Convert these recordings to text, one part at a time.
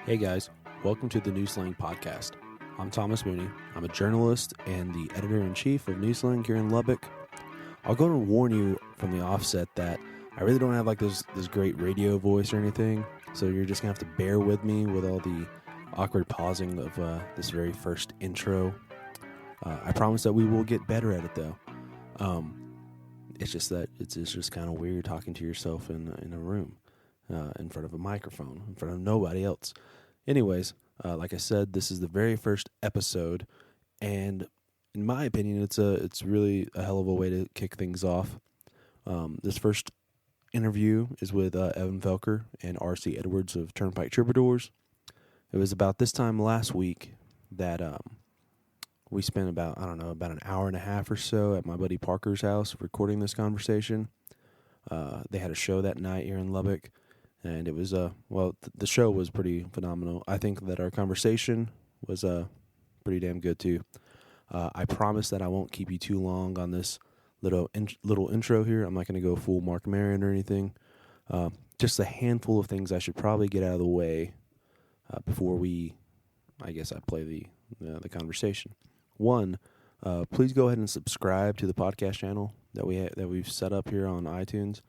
Hey guys, welcome to the New Slang podcast. I'm Thomas Mooney. I'm a journalist and the editor-in-chief of New Slang here in Lubbock. I'll go and warn you from the offset that I really don't have like this great radio voice or anything, so you're just gonna have to bear with me with all the awkward pausing of this very first intro. I promise that we will get better at it though. It's just that it's just kind of weird talking to yourself in a room, in front of a microphone, in front of nobody else. Anyways, like I said, this is the very first episode, and in my opinion, it's really a hell of a way to kick things off. This first interview is with Evan Felker and R.C. Edwards of Turnpike Troubadours. It was about this time last week that we spent about an hour and a half or so at my buddy Parker's house recording this conversation. They had a show that night here in Lubbock, and it was the show was pretty phenomenal. I think that our conversation was pretty damn good too. I promise that I won't keep you too long on this little intro here. I'm not going to go full Mark Maron or anything. Just a handful of things I should probably get out of the way before I play the conversation. One, please go ahead and subscribe to the podcast channel that we've set up here on iTunes.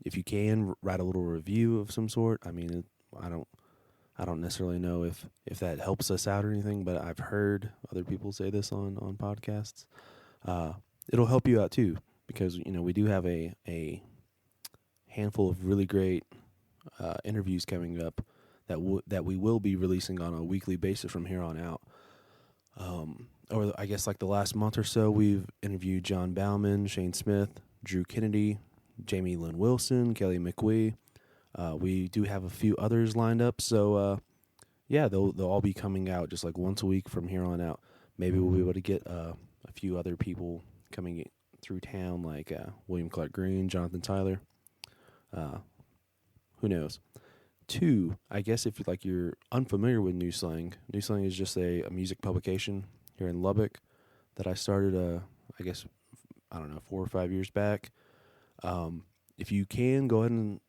If you can, write a little review of some sort. I mean, I don't necessarily know if that helps us out or anything, but I've heard other people say this on podcasts. It'll help you out too, because we do have a handful of really great interviews coming up that we will be releasing on a weekly basis from here on out. Or I guess like the last month or so, we've interviewed John Bauman, Shane Smith, Drew Kennedy, Jamie Lynn Wilson, Kelly McWee. We do have a few others lined up, so they'll all be coming out just like once a week from here on out. Maybe we'll be able to get a few other people coming through town, like William Clark Green, Jonathan Tyler. Who knows? Two, I guess if you're unfamiliar with New Slang is just a music publication here in Lubbock that I started, 4 or 5 years back. If you can, go ahead and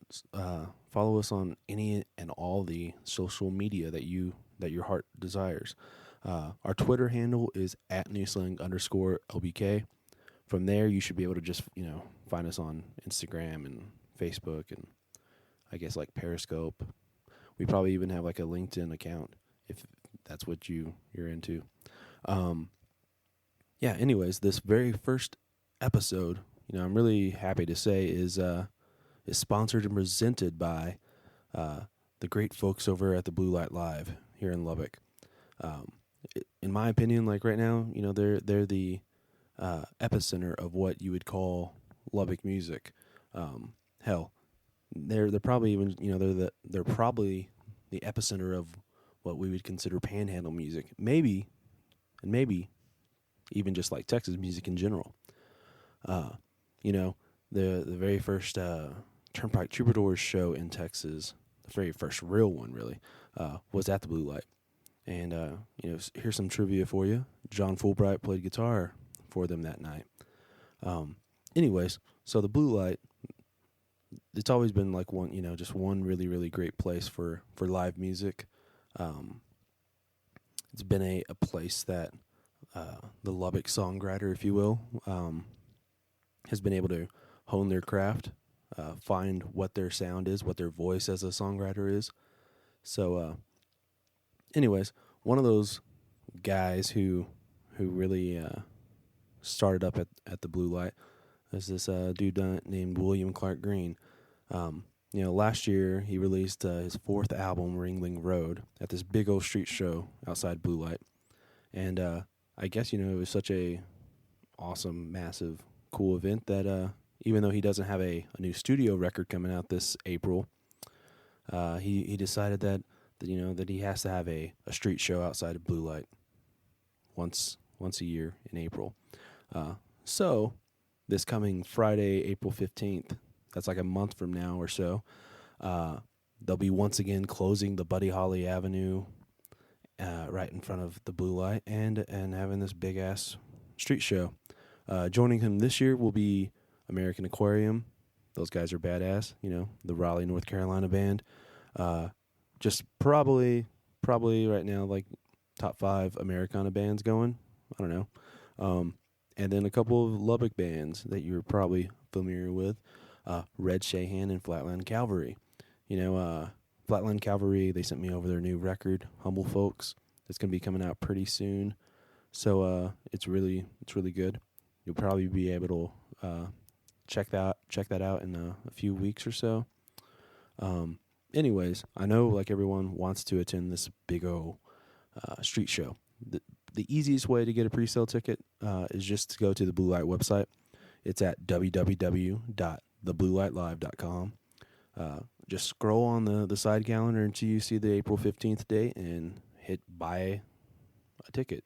follow us on any and all the social media that your heart desires. Our Twitter handle is @newslang_LBK. From there, you should be able to just find us on Instagram and Facebook and I guess like Periscope. We probably even have like a LinkedIn account if that's what you're into. Anyways, this very first episode, I'm really happy to say is sponsored and presented by the great folks over at the Blue Light Live here in Lubbock. In my opinion, like right now, they're the epicenter of what you would call Lubbock music. Hell, they're probably even they're probably the epicenter of what we would consider panhandle music. Maybe even just like Texas music in general. The very first Turnpike Troubadours show in Texas, the very first real one really, was at the Blue Light. And here's some trivia for you. John Fulbright played guitar for them that night. Anyways, so the Blue Light, it's always been like just one really, really great place for live music. It's been a place that the Lubbock songwriter, if you will, has been able to hone their craft, find what their sound is, what their voice as a songwriter is. So, anyways, one of those guys who really started up at the Blue Light is this dude named William Clark Green. Last year he released his fourth album, Ringling Road, at this big old street show outside Blue Light. And I guess, it was such a awesome, massive, cool event that even though he doesn't have a new studio record coming out this April, he decided that he has to have a street show outside of Blue Light once a year in April. So this coming Friday, April 15th, that's like a month from now or so, they'll be once again closing the Buddy Holly Avenue right in front of the Blue Light and having this big ass street show. Joining him this year will be American Aquarium. Those guys are badass, the Raleigh, North Carolina band. just probably right now, like top 5 Americana bands going. I don't know. And then a couple of Lubbock bands that you're probably familiar with, Red Shahan and Flatland Cavalry. Flatland Cavalry, they sent me over their new record, Humble Folks. It's going to be coming out pretty soon. So it's really good. You'll probably be able to check that out in a few weeks or so. Anyways, I know like everyone wants to attend this big O street show. The easiest way to get a pre-sale ticket is just to go to the Blue Light website. It's at www.thebluelightlive.com. Just scroll on the side calendar until you see the April 15th date and hit buy a ticket.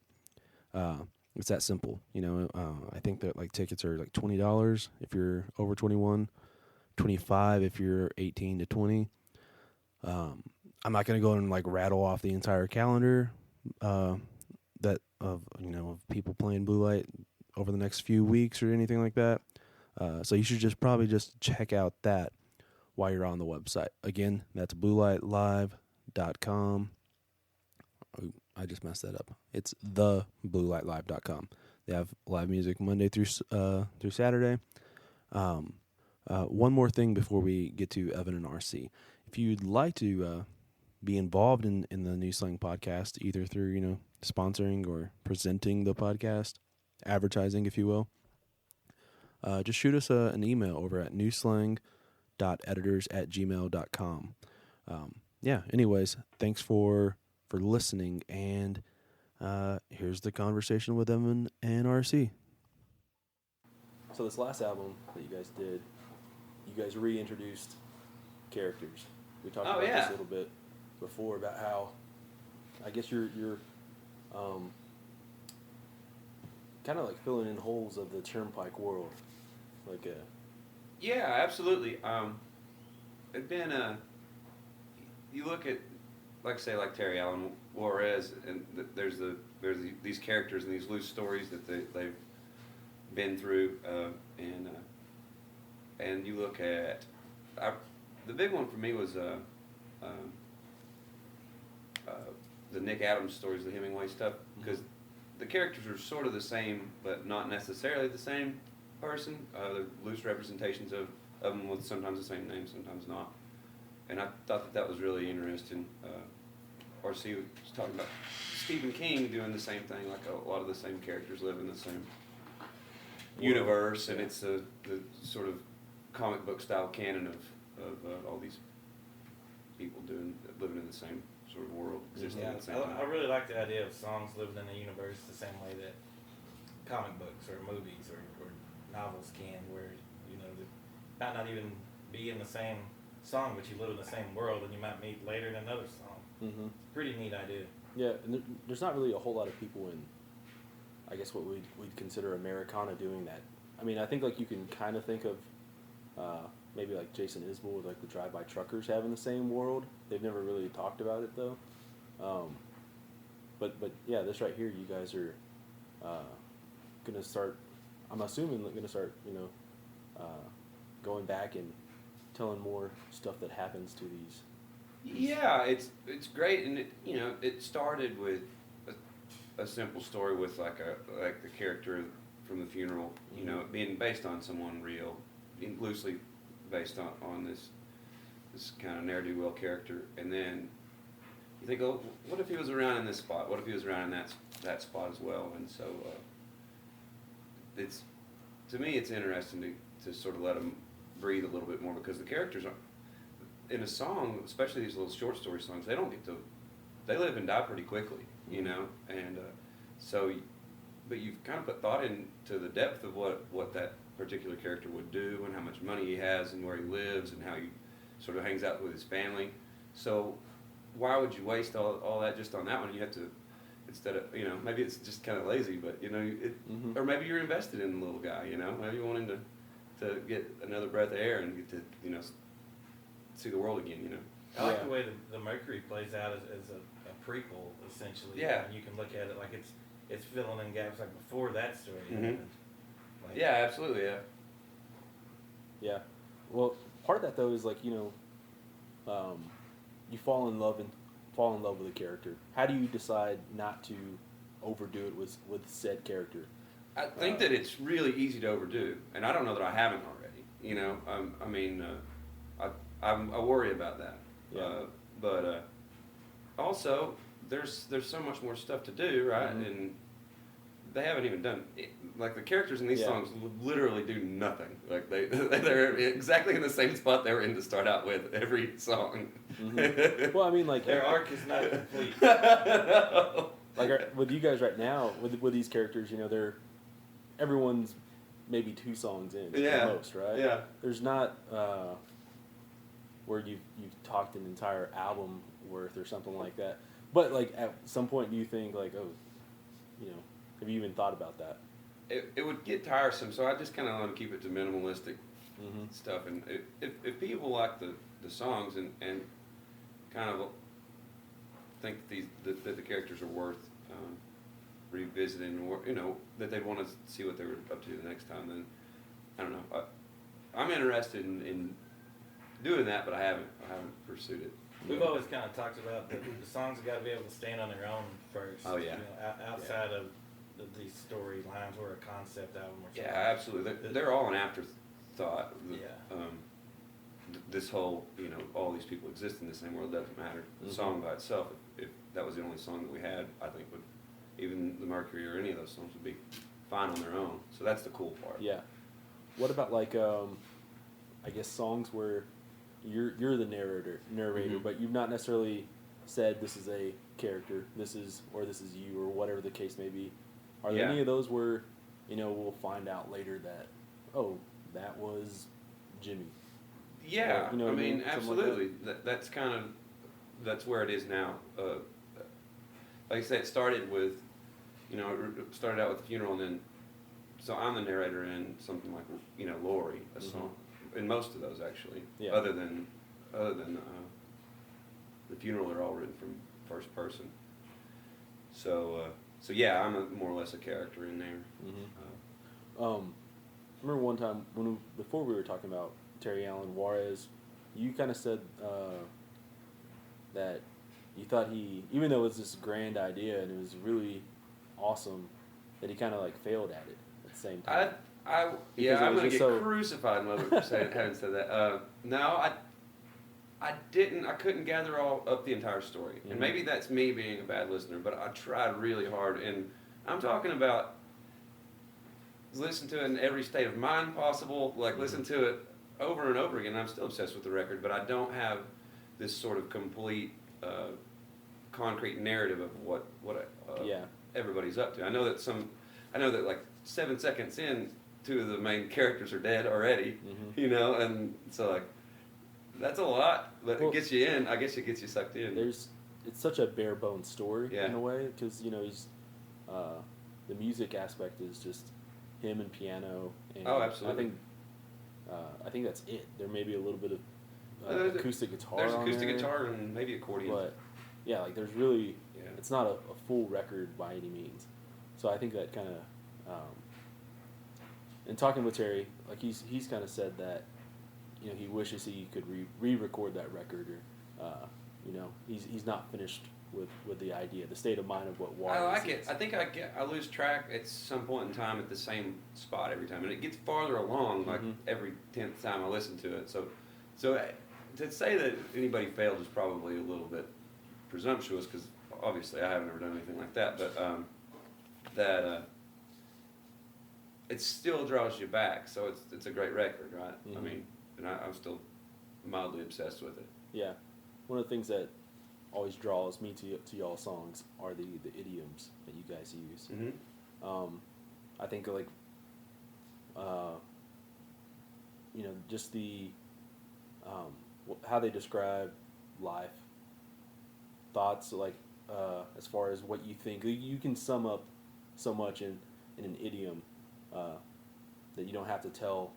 It's that simple. I think that like tickets are like $20 if you're over 21, $25 if you're 18 to 20. I'm not going to go and like rattle off the entire calendar of people playing Blue Light over the next few weeks or anything like that. So you should probably just check out that while you're on the website. Again, that's bluelightlive.com. I just messed that up. It's thebluelightlive.com. They have live music Monday through Saturday. One more thing before we get to Evan and RC. If you'd like to be involved in the New Slang podcast, either through sponsoring or presenting the podcast, advertising, if you will, just shoot us an email over at newslang.editors@gmail.com. Anyways, thanks for listening, and here's the conversation with Evan and RC. So this last album that you guys did, you guys reintroduced characters. We talked about this a little bit before about how I guess you're kind of like filling in holes of the Turnpike world. Yeah, absolutely. It'd been you look at like Terry Allen Juarez, and there's these characters and these loose stories that they've been through, and you look at the big one for me was the Nick Adams stories, the Hemingway stuff, because the characters are sort of the same, but not necessarily the same person. They're loose representations of them with sometimes the same name, sometimes not. And I thought that was really interesting. RC was talking about Stephen King doing the same thing, like a lot of the same characters live in the same universe, and it's the sort of comic book style canon of all these people living in the same sort of world, existing at the same time. I really like the idea of songs living in the universe the same way that comic books or movies or novels can, where they might not even be in the same song, but you live in the same world, and you might meet later in another song. Mm-hmm. Pretty neat idea. Yeah, and there's not really a whole lot of people in, I guess, what we'd consider Americana doing that. I mean, I think like you can kind of think of maybe like Jason Isbell with like the Drive-By Truckers having the same world. They've never really talked about it though. But yeah, this right here, you guys are gonna start. I'm assuming gonna start going back and telling more stuff that happens to these. Yeah, it's great, and it started with a simple story with like the character from the funeral, being based on someone real, being loosely based on this kind of ne'er-do-well character, and then you think, oh, what if he was around in this spot? What if he was around in that spot as well? And so to me it's interesting to sort of let them breathe a little bit more, because the characters aren't in a song, especially these little short story songs, they live and die pretty quickly, and but you've kind of put thought into the depth of what that particular character would do, and how much money he has, and where he lives, and how he sort of hangs out with his family. So why would you waste all that just on that one? You have to, instead of, maybe it's just kind of lazy, but or maybe you're invested in the little guy, maybe you want him to get another breath of air and get to see the world again, I like the way the Mercury plays out as a prequel, essentially. Yeah. And you can look at it like it's filling in gaps like before that story. Mm-hmm. Yeah, absolutely, yeah. Yeah. Well, part of that, though, is like, you fall in love with a character. How do you decide not to overdo it with said character? I think that it's really easy to overdo, and I don't know that I haven't already. You know, I worry about that. Yeah. But also, there's so much more stuff to do, right? Mm-hmm. And they haven't even done it. Like the characters in these songs literally do nothing. Like they're exactly in the same spot they were in to start out with every song. Mm-hmm. Well, I mean, like their arc is not complete. Like with you guys right now, with these characters, you know, everyone's maybe 2 songs in at most, right? Yeah. There's not where you've talked an entire album worth or something like that. But like at some point, do you think like, oh, you know, have you even thought about that? It would get tiresome, so I just kind of want to keep it to minimalistic stuff. And if people like the songs and kind of think that the characters are worth revisiting, or you know that they'd want to see what they were up to the next time, then I don't know. I'm interested in doing that, but I haven't pursued it. We've always kind of talked about the songs have got to be able to stand on their own first. Oh yeah. You know, outside of these storylines or a concept album or something. Yeah, absolutely. They're all an afterthought. Yeah. This whole, you know, all these people exist in the same world doesn't matter. The song by itself, if that was the only song that we had, I think would, even the Mercury or any of those songs would be fine on their own. So that's the cool part. Yeah. What about like I guess songs where you're the narrator, but you've not necessarily said this is a character, this is you, or whatever the case may be. Are there any of those where, you know, we'll find out later that, oh, that was Jimmy? Yeah, or, you know I mean, something absolutely. Like That's where it is now. Like I said, it started with, you know, it started out with the funeral, and then, so I'm the narrator in something like, you know, Lori, a song, in most of those actually. Yeah. Other than the funeral, they're all written from first person. So yeah, I'm more or less a character in there. I remember one time before we were talking about Terry Allen Juarez, you kind of said that you thought even though it was this grand idea and it was really awesome, that he kind of like failed at it at the same time. I'm gonna get crucified in Lubbock for having said that. No, I didn't. I couldn't gather all up the entire story, and maybe that's me being a bad listener. But I tried really hard, and I'm talking about listen to it in every state of mind possible. Like listen to it over and over again. I'm still obsessed with the record, but I don't have this sort of complete, concrete narrative of what everybody's up to. I know that like 7 seconds in, 2 of the main characters are dead already. You know, and so like. That's a lot, but it gets you in. I guess it gets you sucked in. It's such a bare bones story in a way, because you know he's the music aspect is just him and piano. And absolutely. I think that's it. There may be a little bit of acoustic guitar. There's acoustic guitar and maybe accordion. But yeah, like there's really it's not a full record by any means. So I think that kind of in talking with Terry, like he's kind of said that. You know, he wishes he could re-record that record, or you know, he's not finished with the idea, the state of mind of what Juarez I like is. it. I think I lose track at some point in time at the same spot every time, and it gets farther along like every 10th time I listen to it. So to say that anybody failed is probably a little bit presumptuous, because obviously I haven't ever done anything like that. But it still draws you back. So it's a great record, right? I mean. And I'm still mildly obsessed with it. Yeah. One of the things that always draws me to y'all songs are the idioms that you guys use. I think like, you know, just the how they describe life, thoughts, like as far as what you think. You can sum up so much in an idiom that you don't have to tell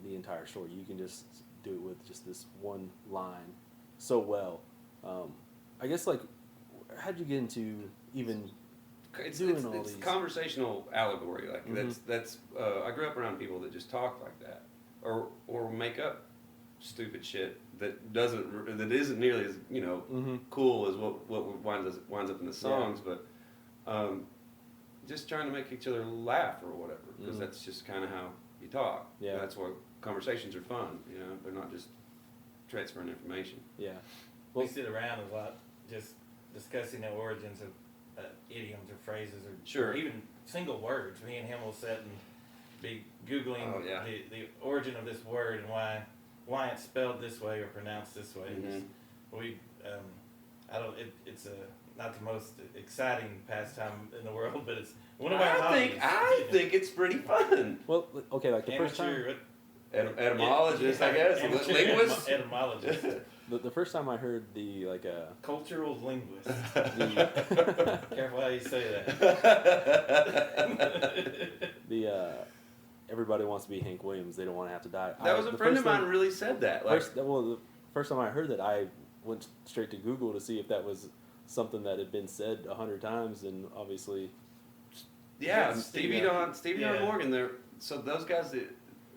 the entire story. You can just do it with just this one line so well. I guess like, how'd you get into even doing all these? It's conversational allegory. Like that's I grew up around people that just talk like that, or make up stupid shit that isn't nearly as cool as what winds up in the songs, but just trying to make each other laugh or whatever, because that's just kind of how you talk. Yeah, that's why conversations are fun. They're not just transferring information. Yeah, we sit around a lot just discussing the origins of idioms or phrases or even single words. Me and him will sit and be Googling the origin of this word and why it's spelled this way or pronounced this way. It's not the most exciting pastime in the world, but it's one of our hobbies. I think it's pretty fun. Well, okay, like the first time. Etymologist, I guess. Linguist? Etymologist. The first time I heard the cultural linguist. Careful how you say that. Everybody wants to be Hank Williams. They don't want to have to die. That was a friend of mine really said that. The first time I heard that, I went straight to Google to see if that was something that had been said 100 times, and obviously. Yeah, Stevie Don Morgan. So those guys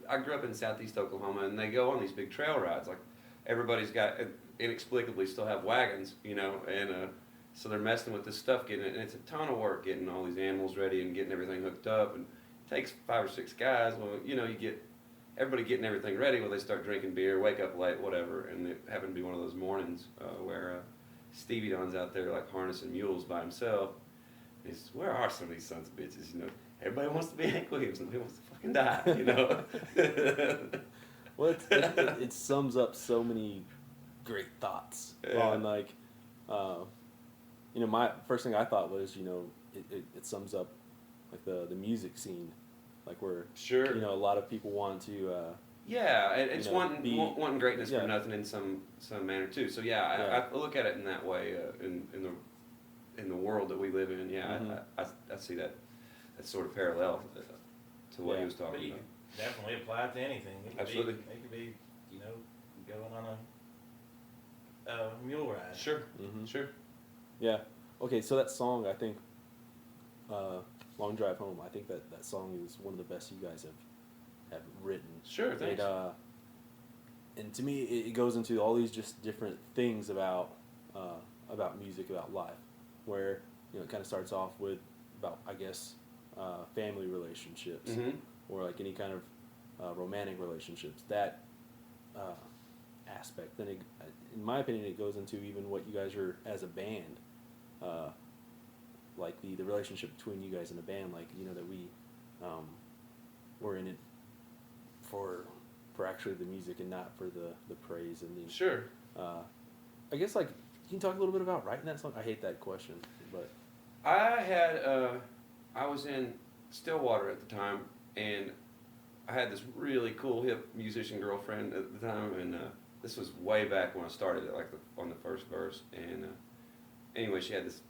I grew up in Southeast Oklahoma, and they go on these big trail rides. Like, everybody's got, inexplicably still have wagons, and so they're messing with this stuff, and it's a ton of work getting all these animals ready and getting everything hooked up, and it takes 5 or 6 guys. Well, you get everybody getting everything ready. Well, they start drinking beer, wake up late, whatever, and it happened to be one of those mornings where Stevie Don's out there like harnessing mules by himself. He says, "Where are some of these sons of bitches? Everybody wants to be Hank Williams, nobody wants to fucking die, Well, it sums up so many great thoughts. Yeah. On my first thing I thought was, it sums up like the music scene, like where a lot of people want to. It's wanting greatness for nothing in some manner too. So I look at it in that way in the world that we live in. I see that sort of parallel to what he was talking about. Definitely apply it to anything. Absolutely. It could be, going on a mule ride. Sure. Mm-hmm. Sure. Yeah. Okay, so that song, I think, Long Drive Home, I think that song is one of the best you guys have written. Sure, thanks. And to me, it goes into all these just different things about music, about life, where, it kind of starts off with about, I guess, family relationships, or like any kind of romantic relationships, that aspect. Then in my opinion, it goes into even what you guys are as a band, like the relationship between you guys and the band, like, that we were in it for actually the music and not for the praise and the... Sure. I guess, like, can you talk a little bit about writing that song? I hate that question, but... I was in Stillwater at the time, and I had this really cool hip musician girlfriend at the time, and this was way back when I started it, like on the first verse, and anyway, she had this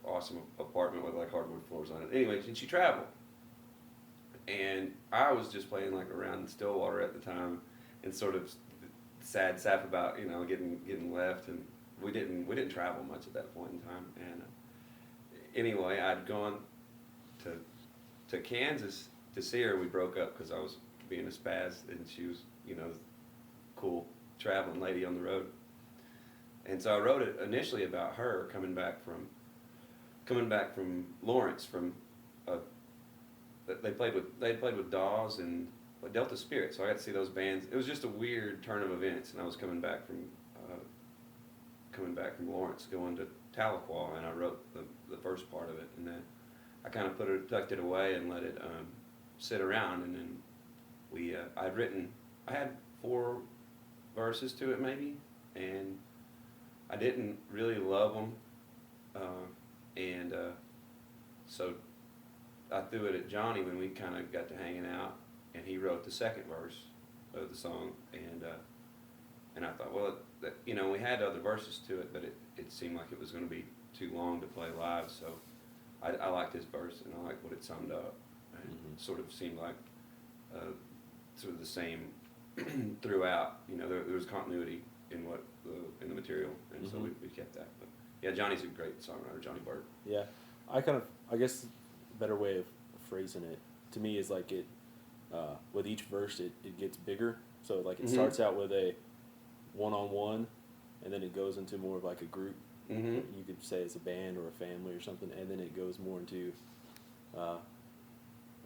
awesome apartment with like hardwood floors on it. Anyway, and she traveled, and I was just playing like around Stillwater at the time, and sort of sad sap about getting left, and we didn't travel much at that point in time, and anyway, I'd gone to Kansas to see her. We broke up because I was being a spaz, and she was, cool traveling lady on the road. And so I wrote it initially about her coming back from Lawrence. They played with Dawes and Delta Spirit, so I got to see those bands. It was just a weird turn of events, and I was coming back from Lawrence, going to Tahlequah, and I wrote the first part of it, and then I kind of tucked it away and let it sit around, and then I had 4 verses to it maybe, and I didn't really love them, and so I threw it at Johnny when we kind of got to hanging out, and he wrote the second verse of the song, and I thought, well, we had other verses to it, but it seemed like it was going to be too long to play live, so I liked his verse, and I liked what it summed up, and sort of seemed like sort of the same throughout. There was continuity in the material, and so we kept that. But yeah, Johnny's a great songwriter, Johnny Burt. Yeah, I guess a better way of phrasing it to me is like it with each verse it gets bigger. So like it starts out with a one-on-one, and then it goes into more of like a group. Mm-hmm. You could say it's a band or a family or something, and then it goes more into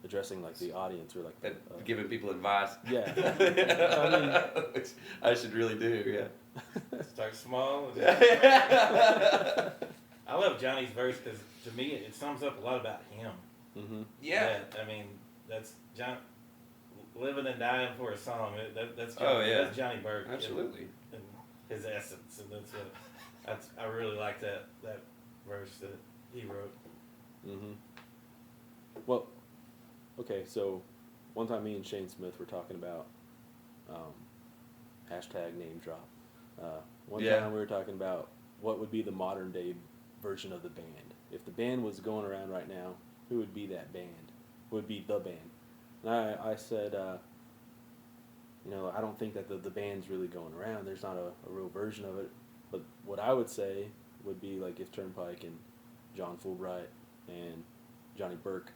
addressing like the audience or like Giving people advice. Yeah. Which I should really do. Yeah. Start small. I love Johnny's verse because to me it sums up a lot about him. Mm-hmm. Yeah. I mean, that's John living and dying for a song. That's Johnny, Oh, yeah. That's Johnny Burke. Absolutely. And his essence, and I really like that verse that he wrote. Mm-hmm. Well, okay, so one time me and Shane Smith were talking about hashtag name drop. One time we were talking about what would be the modern day version of the band. If the band was going around right now, who would be that band? Who would be the band? And I said, I don't think that the band's really going around. There's not a real version of it. But what I would say would be like if Turnpike and John Fulbright and Johnny Burke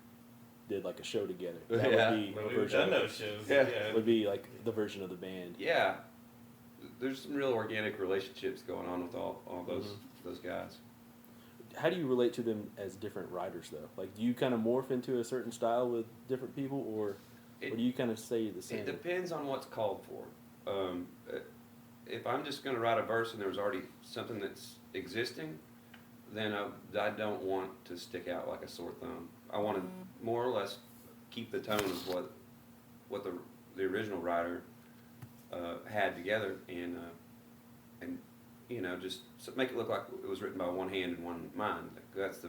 did like a show together. That would be a version of those shows. Yeah. it would be like the version of the band. Yeah. There's some real organic relationships going on with all those guys. How do you relate to them as different writers, though? Like, do you kind of morph into a certain style with different people, or do you kind of stay the same? It depends on what's called for. If I'm just going to write a verse and there's already something that's existing, then I don't want to stick out like a sore thumb. I want to more or less keep the tone of what the original writer had together, and just make it look like it was written by one hand and one mind. That's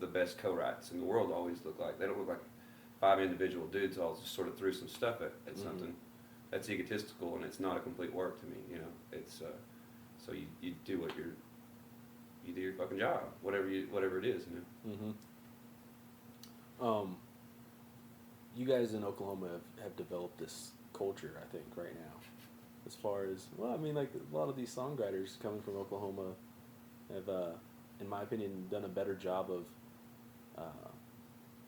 the best co-writes in the world always look like. They don't look like 5 individual dudes all just sort of threw some stuff at something. That's egotistical, and it's not a complete work to me. It's so you do you do your fucking job, whatever it is. You guys in Oklahoma have developed this culture, I think, right now. As far as, well, I mean, like a lot of these songwriters coming from Oklahoma have, in my opinion, done a better job of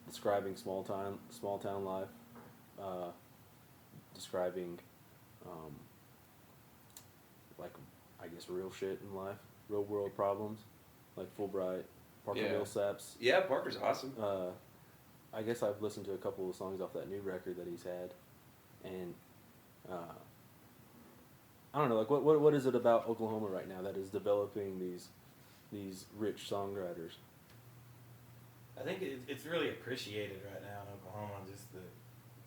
describing small town life, describing, like, I guess, real shit in life, real world problems, like Fulbright, Parker Millsaps. Yeah, Parker's awesome. I guess I've listened to a couple of songs off that new record that he's had, and I don't know, like what is it about Oklahoma right now that is developing these rich songwriters? I think it's really appreciated right now in Oklahoma, just the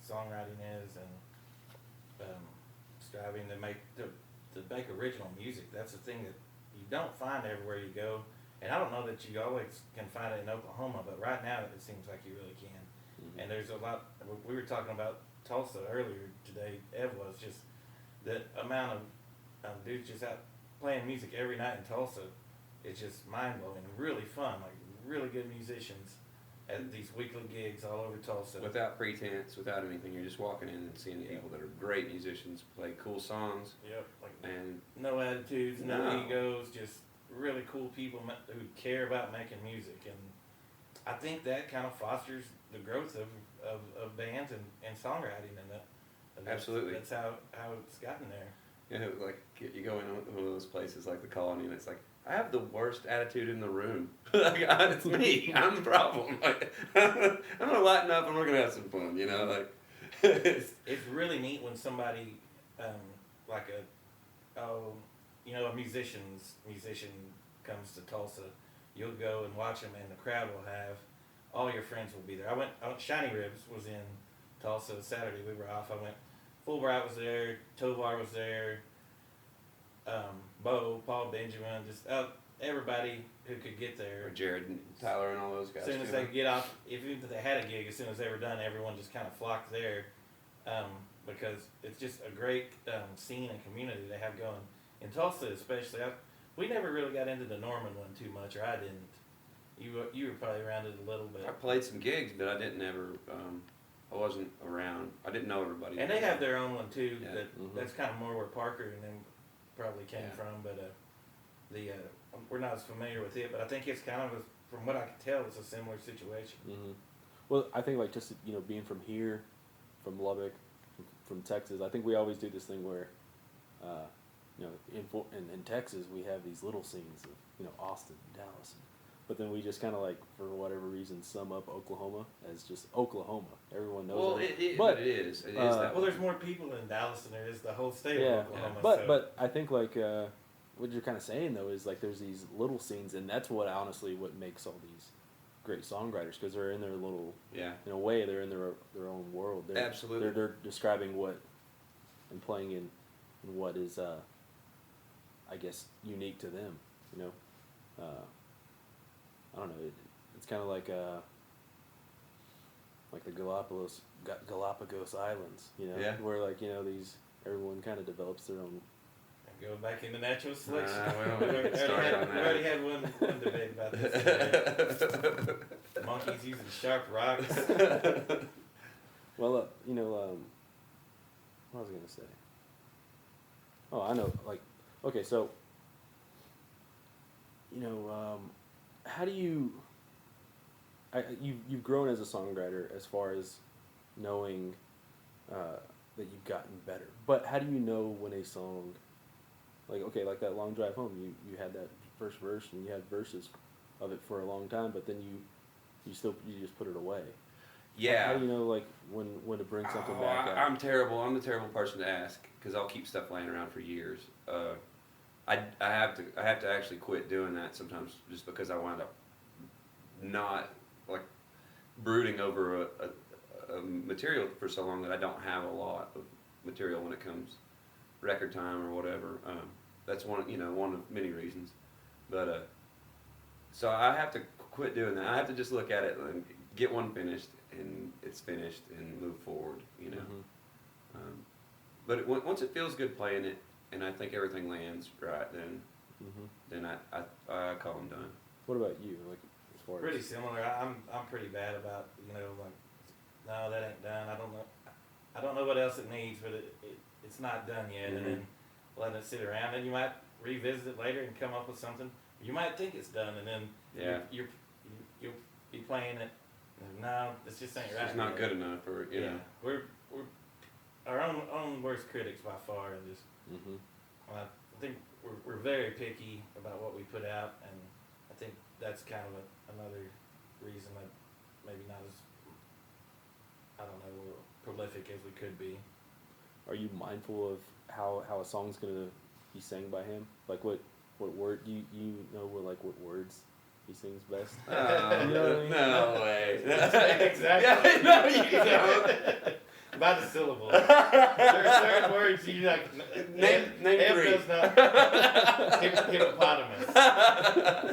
songwriting is, and striving to make original music. That's the thing that you don't find everywhere you go, and I don't know that you always can find it in Oklahoma, but right now it seems like you really can. Mm-hmm. And there's a lot. We were talking about Tulsa earlier today. Ev was just the amount of dudes just out playing music every night in Tulsa. It's just mind blowing and really fun. Like really good musicians at these weekly gigs all over Tulsa. Without pretense, without anything, you're just walking in and seeing people that are great musicians play cool songs. Yep. Like and no attitudes, no egos, just really cool people who care about making music. And I think that kind of fosters the growth of bands and songwriting, and absolutely. That's how it's gotten there. Like you go in one of those places like the Colony, and it's like, I have the worst attitude in the room. Like, it's me. I'm the problem. Like, I'm gonna lighten up and we're gonna have some fun. Like it's really neat when somebody like a musician comes to Tulsa. You'll go and watch them, and the crowd will have all your friends will be there. I went Shiny Ribs was in Tulsa Saturday. We were off. I went. Fulbright was there. Tovar was there. Bo, Paul Benjamin, just everybody who could get there. Or Jared and Tyler and all those guys. As soon as they get off, even if they had a gig, as soon as they were done, everyone just kind of flocked there because it's just a great scene and community they have going. In Tulsa especially, we never really got into the Norman one too much, or I didn't. You were probably around it a little bit. I played some gigs, but I didn't ever. I wasn't around. I didn't know everybody. And they have their own one too. Yeah. That's kind of more where Parker and them probably came from. But we're not as familiar with it. But I think it's kind of from what I can tell, it's a similar situation. Mm-hmm. Well, I think like just being from here, from Lubbock, from Texas, I think we always do this thing where you know, in Texas we have these little scenes of, you know, Austin, Dallas, but then we just kind of like, for whatever reason, sum up Oklahoma as just Oklahoma. Everyone knows. Well, but it is that. Well, there's more people in Dallas than there is the whole state yeah, of Oklahoma. but I think like what you're kind of saying though is like there's these little scenes, and that's what honestly what makes all these great songwriters, because they're in their little, in a way they're in their own world. Absolutely, they're describing what and playing in what is I guess unique to them. You know, I don't know. It's kind of like the Galapagos Islands. You know, where like, you know, everyone kind of develops their own. Go back into natural selection. We already had one debate about this. Monkeys using sharp rocks. Well, you know, what was I gonna say? Oh, I know. Like, okay, so, you know, how do you? You've grown as a songwriter as far as knowing that you've gotten better. But how do you know when a song, like, okay, like that Long Drive Home, you had that first verse and you had verses of it for a long time, but then you just put it away. Yeah. How do you know like when to bring something back out? I'm terrible. I'm the terrible person to ask, because I'll keep stuff laying around for years. I have to actually quit doing that sometimes, just because I wind up not like brooding over a material for so long that I don't have a lot of material when it comes record time or whatever. That's one of many reasons. But so I have to quit doing that. I have to just look at it and get one finished, and it's finished, and move forward. You know. Mm-hmm. But once it feels good playing it, and I think everything lands right, then I call them done. What about you? Like, as far pretty as similar. I'm pretty bad about, you know, like, no, that ain't done. I don't know what else it needs, but it's not done yet, and then letting it sit around, and you might revisit it later and come up with something. You might think it's done, and then you'll be playing it. No, this just ain't right. It's not good enough, or you know. We're our own worst critics by far, and just I think we're very picky about what we put out, and I think that's kind of another reason that maybe not as, I don't know, prolific as we could be. Are you mindful of how a song's gonna be sang by him? Like what word you know what words he sings best? You know what I mean? No way. Exactly. No, you don't. By the syllable. There are certain words you like. Name three. Does not. Hippopotamus.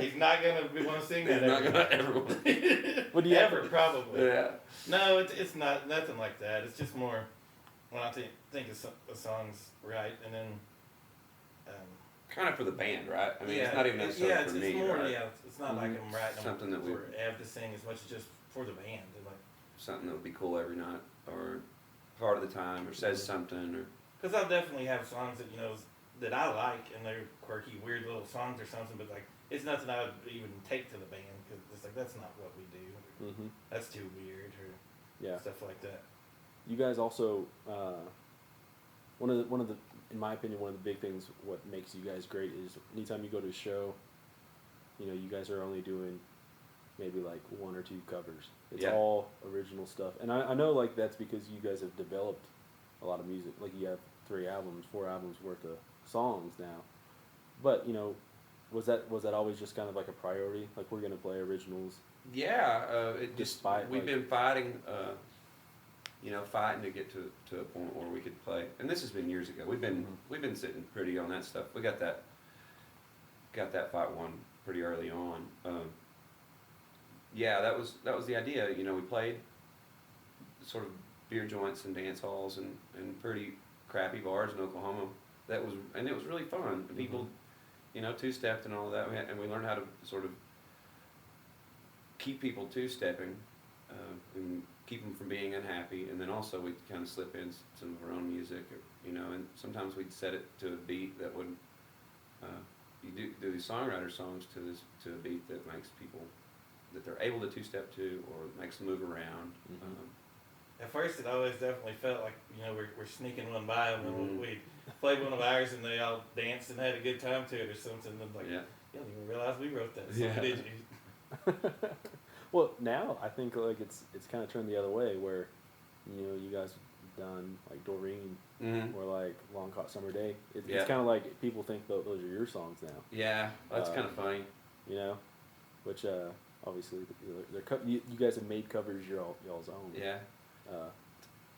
He's not gonna want to sing that. He's not gonna ever. Would you ever? Probably. Yeah. No, it's not nothing like that. It's just more when I think a song's right, and then. Kind of for the band, right? I mean, it's not even necessarily for me. It's more, right? It's not like I'm writing something them for Ev to sing as much as just for the band. Like, something that would be cool every night, or part of the time, or says something, or. Because I'll definitely have songs that, you know, that I like, and they're quirky, weird little songs or something, but like it's nothing I would even take to the band, because it's like that's not what we do. That's too weird, or stuff like that. You guys also one of the in my opinion, one of the big things what makes you guys great is anytime you go to a show, you know, you guys are only doing maybe like one or two covers. It's all original stuff. And I know like that's because you guys have developed a lot of music. Like you have 4 albums worth of songs now. But, you know, was that always just kind of like a priority? Like we're gonna play originals? Yeah, we've been fighting fighting to get to a point where we could play, and this has been years ago. We've been sitting pretty on that stuff. We got that fight won pretty early on. That was the idea. You know, we played sort of beer joints and dance halls and pretty crappy bars in Oklahoma. It was really fun. And people, you know, two-stepped and all of that, and we learned how to sort of keep people two-stepping. And keep them from being unhappy, and then also we'd kind of slip in some of our own music, you know, and sometimes we'd set it to a beat that would, you do these songwriter songs to a beat that makes people, that they're able to two-step to, or makes them move around. At first, it always definitely felt like, we're sneaking one by them, and Mhm. we'd play one of ours, and they all danced and had a good time to it or something. And like, Yeah. you don't even realize we wrote that song, Yeah. did you? Well, now I think like it's kind of turned the other way where, you guys have done like Doreen Mhm. or like Long Hot Summer Day. Yeah. It's kind of like people think those are your songs now. Yeah, that's Uh, kind of funny. Which obviously you guys have made covers y'all's own. Yeah. Uh,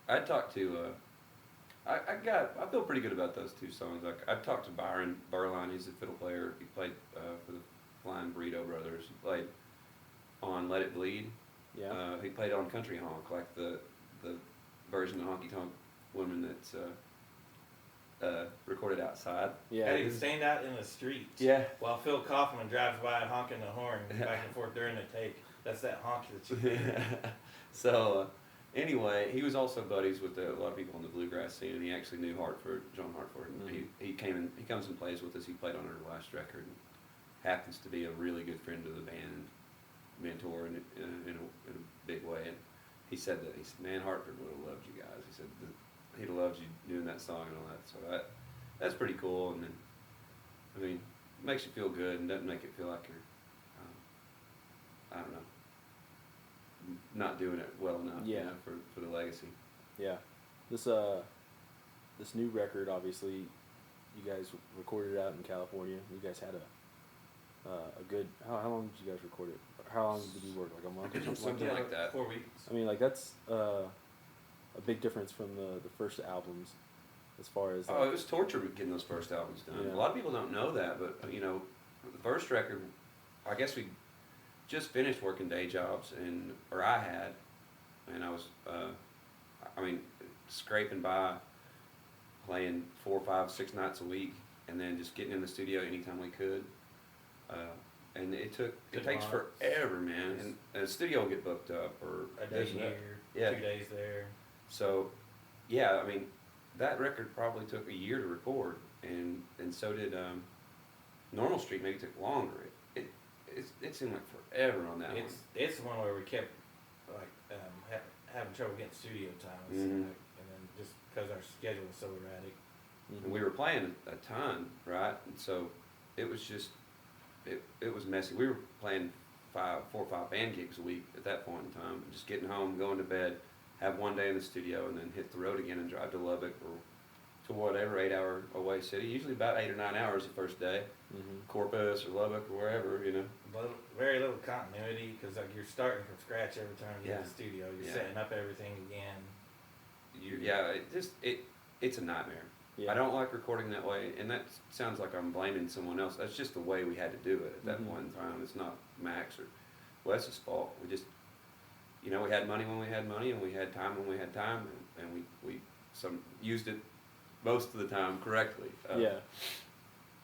I talked to, I feel pretty good about those two songs. Like, I talked to Byron Burline, he's a fiddle player. He played for the Flying Burrito Brothers. He played on Let It Bleed. yeah. He played on Country Honk, like the version of Honky Tonk Woman that's recorded outside. Yeah. Had him stand out in the street Yeah. while Phil Kaufman drives by honking the horn back and forth during the take. That's that honk that you hear. So, anyway, he was also buddies with a lot of people in the bluegrass scene, and he actually knew John Hartford. And he comes and plays with us. He played on our last record, and happens to be a really good friend of the band, mentor in a big way. And he said, man, Hartford would have loved you guys. He said he'd have loved you doing that song and all that. So that's pretty cool. And then, I mean, it makes you feel good and doesn't make it feel like you're, I don't know, not doing it well enough. Yeah. For the legacy. Yeah. This new record, obviously, you guys recorded it out in California. You guys had a good. How long did you guys record it? How long did you work? Like a month or something? Something like that. 4 weeks. I mean, like that's a big difference from the first albums, as far as. Oh, it was torture getting those first albums done. Yeah. A lot of people don't know that, but the first record, I guess we just finished working day jobs, or I had, and I was, scraping by, playing 4, 5, 6 nights a week, and then just getting in the studio anytime we could. And it takes forever, man. And the studio will get booked up, or A day here, Yeah. 2 days there. So, yeah, I mean, that record probably took a year to record, and so did Normal Street. Maybe took longer. It seemed like forever on that one. It's the one where we kept like having trouble getting studio time, Mhm. and then just because our schedule was so erratic. And we were playing a ton, right? And so it was just it was messy. We were playing 4 or 5 band gigs a week at that point in time, just getting home, going to bed, have one day in the studio, and then hit the road again and drive to Lubbock or to whatever 8-hour away city. Usually about 8 or 9 hours the first day, Corpus or Lubbock or wherever, Very little continuity because like you're starting from scratch every time you get in the Yeah. studio. You're Yeah. setting up everything again. It's a nightmare. Yeah. I don't like recording that way, and that sounds like I'm blaming someone else. That's just the way we had to do it at that point in time. It's not Max or Wes's fault. We just, we had money when we had money, and we had time when we had time, and we used it most of the time correctly.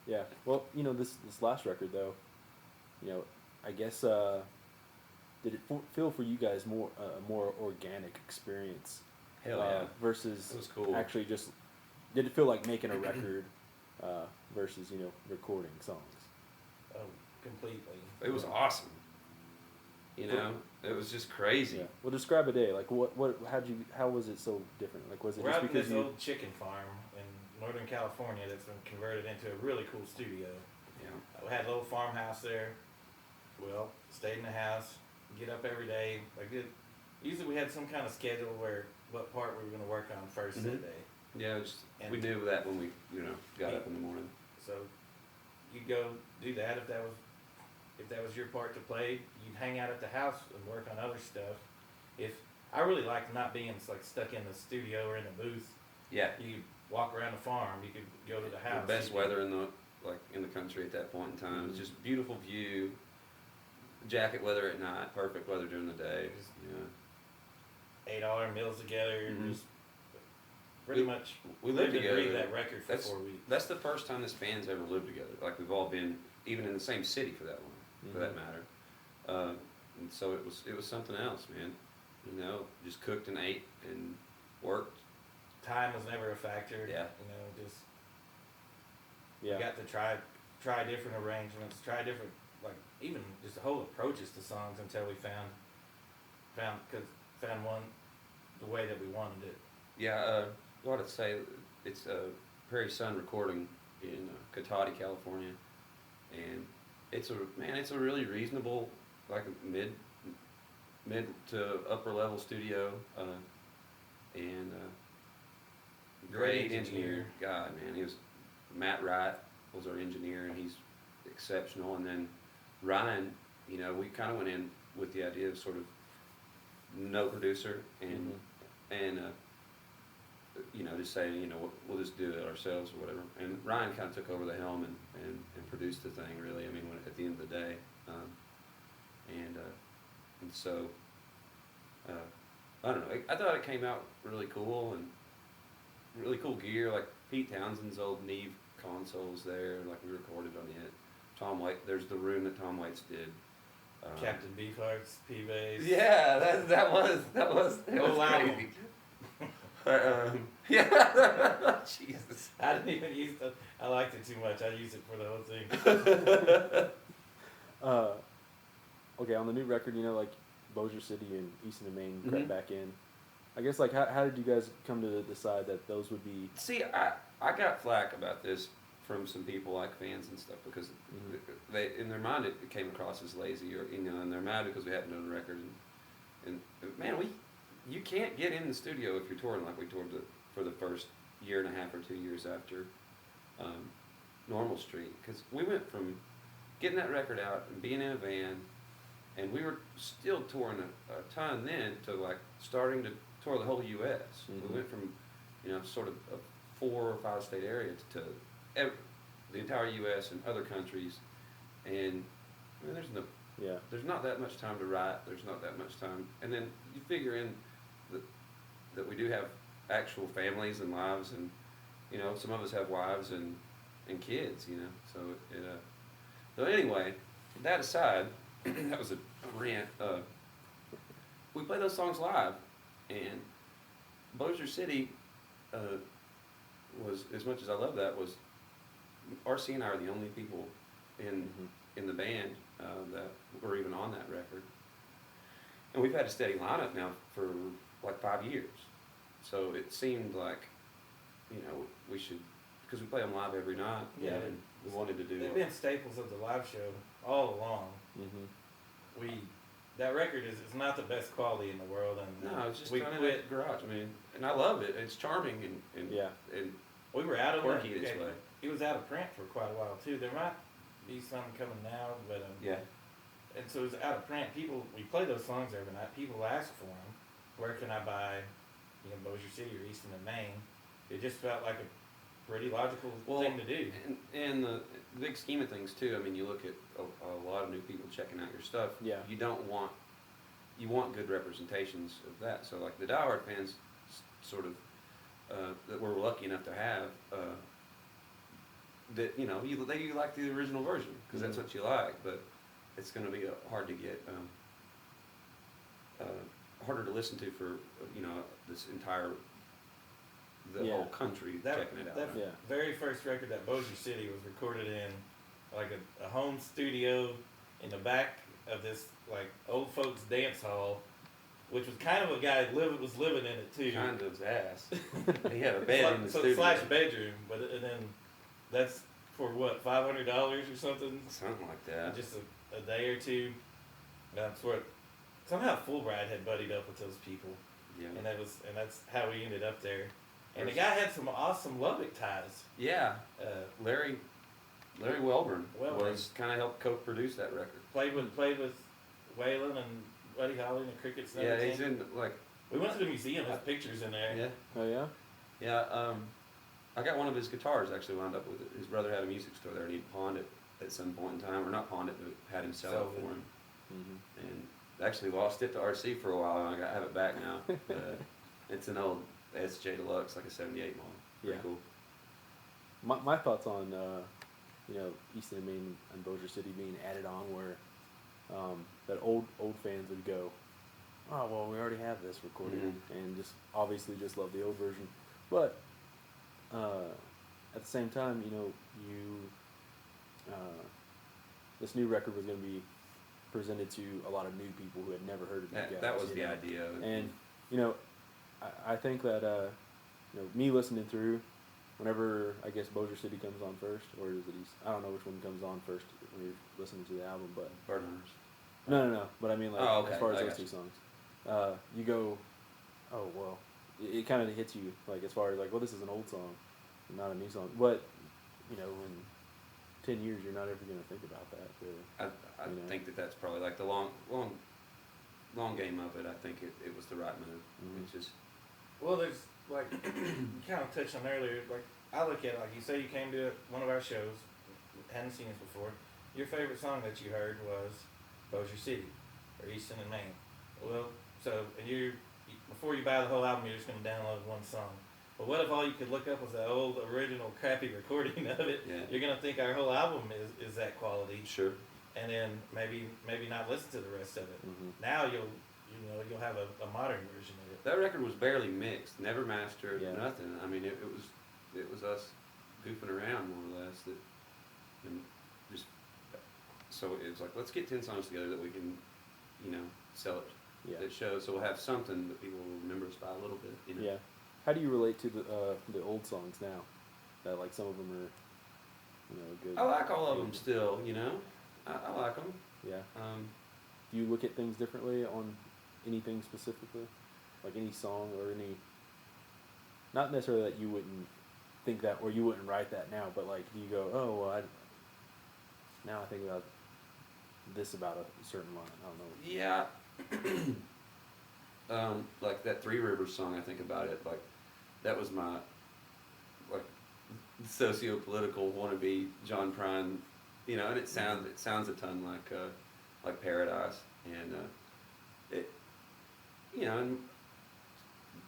Yeah. Well, this last record though, I guess did it feel for you guys more a more organic experience? Hell yeah. Versus It was cool. actually just did it feel like making a record versus recording songs? Oh, completely. It was awesome. It was just crazy. Yeah. Well, describe a day. Like how was it so different? Like was it We're just out in because this old chicken farm in Northern California that's been converted into a really cool studio. Yeah. We had a little farmhouse there. Well, stayed in the house, get up every day. Usually we had some kind of schedule where what part we were going to work on first Mhm. that day. Yeah, we knew that when we, got up in the morning. So you'd go do that if that was your part to play. You'd hang out at the house and work on other stuff. I really liked not being like stuck in the studio or in the booth. Yeah. You could walk around the farm. You could go to the house. The best weather in the country at that point in time. It's just beautiful view. Jacket weather at night, perfect weather during the day. $8 meals together. Mhm. Just pretty much We lived lived and breathed together. that record for 4 weeks. That's the first time this band's ever lived together. Like we've all been even in the same city for that one, for that matter. And so it was something else, man. Just cooked and ate and worked. Time was never a factor. Yeah. Just Yeah. you got to try different arrangements, try different even just the whole approaches to songs until we found one the way that we wanted it. Yeah, what I'd say, it's a Prairie Sun recording in Cotati, California, and it's a really reasonable, like a mid to upper level studio, and great engineer guy, man. He was Matt Wright was our engineer, and he's exceptional. And then Ryan, we kind of went in with the idea of sort of no producer and just saying, we'll just do it ourselves or whatever. And Ryan kind of took over the helm and produced the thing, really. I mean, at the end of the day, and so I don't know. I thought it came out really cool and really cool gear. Like Pete Townsend's old Neve consoles there, like we recorded on it. Tom White, there's the room that Tom Waits did. Captain Beefheart's P-Bass. Yeah, that was crazy. Yeah, Jesus. I didn't even use it. I liked it too much. I used it for the whole thing. Okay, on the new record, like Bossier City and Easton and Maine crept back in. I guess, like, how did you guys come to decide that those would be... See, I got flack about this from some people, like fans and stuff, because they, in their mind, it came across as lazy, or and they're mad because we haven't done a record. And man, you can't get in the studio if you're touring like we toured for the first year and a half or 2 years after Normal Street, because we went from getting that record out and being in a van, and we were still touring a ton then, to like starting to tour the whole U.S. We went from sort of a 4 or 5 state area to the entire U.S. and other countries, and I mean, there's not that much time to write. There's not that much time, and then you figure in that we do have actual families and lives, and some of us have wives and kids, so anyway, that aside, that was a rant. We play those songs live, and Bossier City was, as much as I love that, was RC and I are the only people in the band that were even on that record, and we've had a steady lineup now for like 5 years. So it seemed like we should, because we play them live every night. Yeah, and we wanted to do. They've been staples of the live show all along. That record is not the best quality in the world, and no, it's just kind of that garage. I mean, and I love it. It's charming and we were out of quirky this way. It was out of print for quite a while too. There might be some coming now, but and so it was out of print. We play those songs every night. People ask for them. Where can I buy, Bossier City or Easton and Maine? It just felt like a pretty logical thing to do. And the big scheme of things too. I mean, you look at a lot of new people checking out your stuff. Yeah. You want good representations of that. So like the diehard fans, sort of, that we're lucky enough to have, that you like the original version because that's what you like, but it's going to be hard to get, harder to listen to for this entire whole country checking it out. That very first record, that Bossier City, was recorded in like a home studio in the back of this like old folks dance hall, which was kind of a guy was living in it too. Kind of his ass. He had a bed in the studio. Slash bedroom, and then that's for what, $500 or something? Something like that. Just a day or two. That's what. Somehow Fulbright had buddied up with those people. Yeah. And that's how we ended up there. And the guy had some awesome Lubbock ties. Yeah. Larry Welburn was kind of helped co-produce that record. Played with Waylon and Buddy Holly and the Crickets and everything. Yeah, he's in like. We went to the museum. There's pictures in there. Yeah. Oh yeah. Yeah. I got one of his guitars actually wound up with it. His brother had a music store there, and he pawned it at some point in time, or not pawned it, but had him sell it for him. And actually lost it to RC for a while, and I have it back now. It's an old SJ Deluxe, like a '78 model. Pretty cool. My thoughts on Easton and Maine and Bossier City being added on were that old fans would go, oh well, we already have this recorded, and just obviously just love the old version, but at the same time, this new record was going to be presented to a lot of new people who had never heard of you guys. That was the idea. And I think that me listening through, whenever I guess Bossier City comes on first, or is it East? I don't know which one comes on first when you're listening to the album, but Bird Hunters. no. But I mean, like, Oh, okay. as far as I those got two you. songs, you go, oh well, it kind of hits you like as far as like, well, this is an old song, not a new song. But in 10 years, you're not ever gonna think about that. Really. I think that's probably like the long game of it. I think it was the right move. Mhm. It's just Well, there's like you kind of touched on earlier. Like I look at it, like you say you came to one of our shows, hadn't seen us before. Your favorite song that you heard was Bossier City or Easton and Maine. Well, so and before you buy the whole album, you're just going to download one song. But what if all you could look up was that old original crappy recording of it? Yeah. You're going to think our whole album is that quality, sure. and then maybe not listen to the rest of it. Mhm. Now you'll have a modern version of it. That record was barely mixed, never mastered, Yeah. nothing. I mean, it was us goofing around more or less. And just so it was like, let's get 10 songs together that we can, sell it. Yeah. That shows, so we'll have something that people will remember us by a little bit. Yeah. How do you relate to the old songs now? That like some of them are, good. I like all of them still. I like them. Yeah. Do you look at things differently on anything specifically, like any song or any? Not necessarily that you wouldn't think that or you wouldn't write that now, but like do you go, oh well, now I think about this about a certain line. I don't know. Yeah. Like that Three Rivers song, I think about it, like, that was my, like, socio-political wannabe John Prine, and it sounds a ton like Paradise, and, and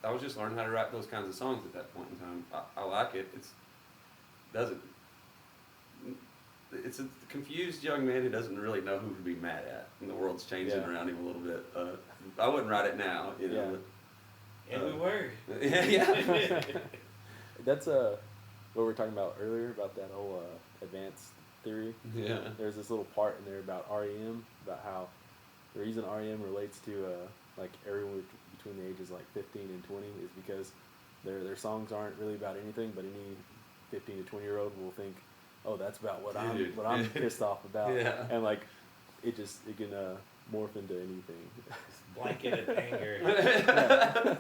I was just learning how to write those kinds of songs at that point in time. I like it. It's a confused young man who doesn't really know who to be mad at, and the world's changing around him a little bit. I wouldn't write it now, Yeah. And we were. Yeah. That's what we were talking about earlier about that whole advanced theory. Yeah. There's this little part in there about REM, about how the reason REM relates to like everyone between the ages like 15 and 20 is because their songs aren't really about anything, but any 15 to 20-year-old will think, oh, that's about what I'm pissed off about. Yeah. And like it can morph into anything. Blanketed anger.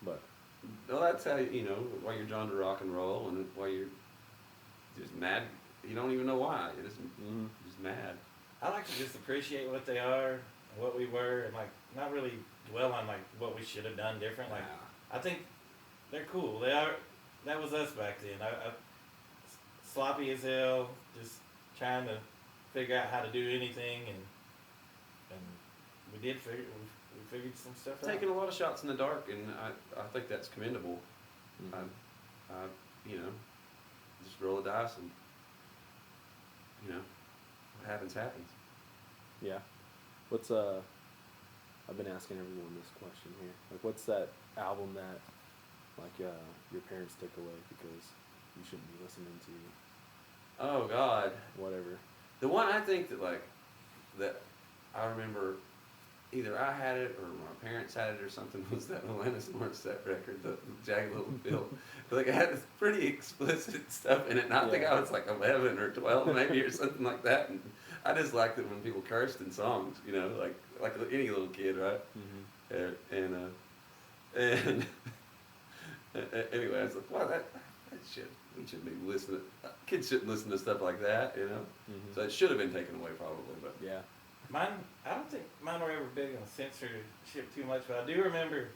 But Well, that's how, why you're drawn to rock and roll, and why you're just mad. You don't even know why. You're just mad. I like to just appreciate what they are, and what we were, and like not really dwell on like what we should have done different. Like I think they're cool. They are. That was us back then. I sloppy as hell, just trying to figure out how to do anything, and we figured some stuff out. Taking a lot of shots in the dark, and I think that's commendable. Mhm. I just roll the dice, and what happens happens. yeah, what's I've been asking everyone this question here. Like, what's that album that like your parents took away because you shouldn't be listening to Oh God, whatever? the one I think that I remember. Either I had it or my parents had it or something, was that Alanis Morissette record, the Jagged Little Pill. Like it had this pretty explicit stuff in it, and I think I was like 11 or 12 maybe or something like that. And I just liked it when people cursed in songs, like any little kid, right? Mm-hmm. And anyway, I was like, wow, that shit, we shouldn't be listening. Kids shouldn't listen to stuff like that, Mm-hmm. So it should have been taken away probably, but. Yeah. I don't think mine were ever big on censorship too much, but I do remember,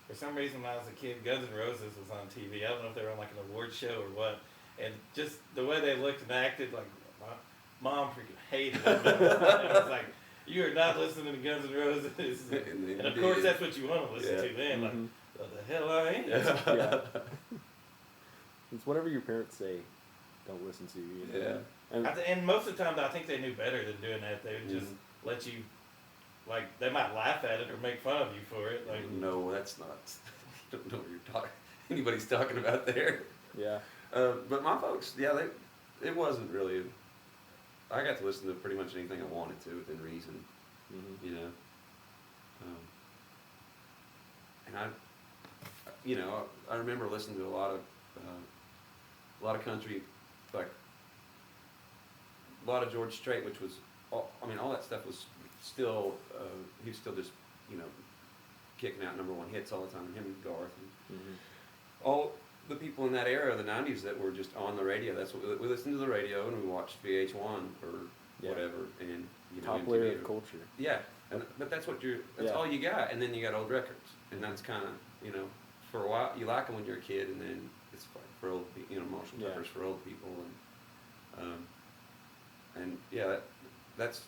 for some reason when I was a kid, Guns N' Roses was on TV. I don't know if they were on like an award show or what, and just the way they looked and acted, like my mom freaking hated them. It was like, you are not listening to Guns N' Roses, and of course that's what you want to listen to then. Like, Mm-hmm. what the hell I am? Yeah. It's whatever your parents say, don't listen to. Yeah. And most of the time, I think they knew better than doing that. They would just let you, like, they might laugh at it or make fun of you for it. Like, no, that's not. I don't know what you're anybody's talking about there. Yeah. But my folks, it wasn't really. I got to listen to pretty much anything I wanted to within reason. Mm-hmm. and I remember listening to a lot of country, like a lot of George Strait, which was, all that stuff was still, he was still just, kicking out #1 hits all the time, him and Garth, and all the people in that era of the 90s that were just on the radio. That's what we listened to the radio, and we watched VH1 or whatever, and top MTV layer of culture. Yeah, but that's all you got, and then you got old records, and that's kind of, for a while you like them when you're a kid, and then it's like for old people, Marshall Tucker's for old people, and that's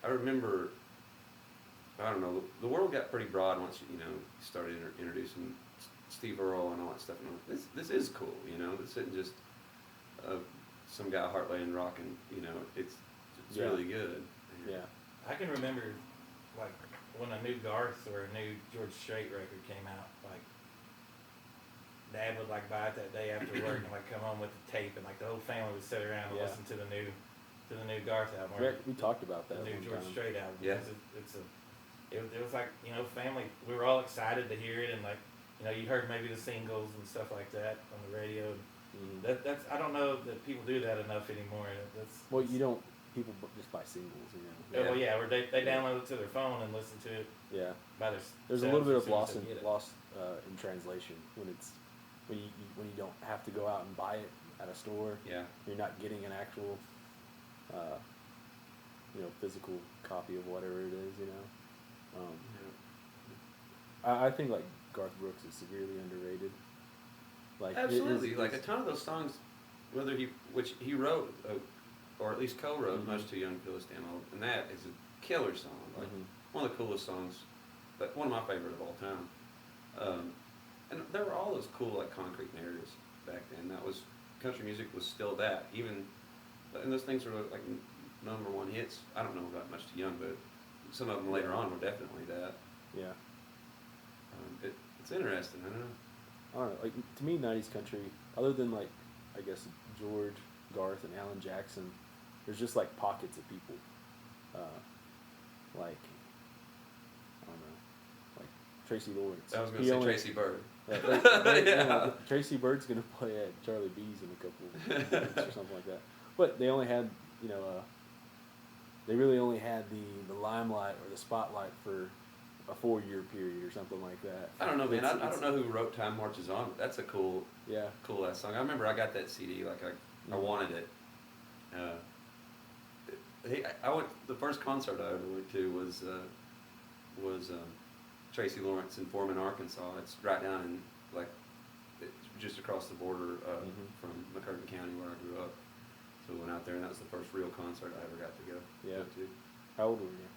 I remember. I don't know. The world got pretty broad once you started introducing Steve Earle and all that stuff. And this is cool, This isn't just some guy heartland rocking. It's really good. Yeah. I can remember, like, when a new Garth or a new George Strait record came out, like, Dad would, like, buy it that day after work and, like, come home with the tape, and, like, the whole family would sit around and listen to the new Garth album. We talked about that. The new George time. Strait album. Yeah. Because it was like, family, we were all excited to hear it, and, like, you heard maybe the singles and stuff like that on the radio. That's I don't know that people do that enough anymore. Well, you don't. People just buy singles, Yeah. Well, yeah, or they download it to their phone and listen to it. Yeah. There's a little bit of loss in translation when you don't have to go out and buy it at a store. Yeah. You're not getting an actual, physical copy of whatever it is. I think like Garth Brooks is severely underrated. Like absolutely, like a ton of those songs, which he wrote, or at least co-wrote, Much Too Young to Feel This Damn Old, and that is a killer song, like one of the coolest songs, but one of my favorite of all time. And there were all those cool like concrete narratives back then. Country music was still that, and those things were like #1 hits. I don't know about Much Too Young, but some of them later on were definitely that. Yeah. It's interesting. I don't know. Like to me, 90s country, other than like, I guess George, Garth, and Alan Jackson, there's just like pockets of people, like I don't know, like Tracy Lawrence. I was going to say Tracy Bird. Tracy Bird's gonna play at Charlie B's in a couple of weeks or something like that. But they only had, they really only had the limelight or the spotlight for a 4-year period or something like that. I don't know, man. I don't know who wrote Time Marches On, but that's a cool ass song. I remember I got that CD, like I wanted it. The first concert I ever went to was Tracy Lawrence in Foreman, Arkansas. It's right down in just across the border from McCurtain County where I grew up. So we went out there, and that was the first real concert I ever got to go to. How old were you?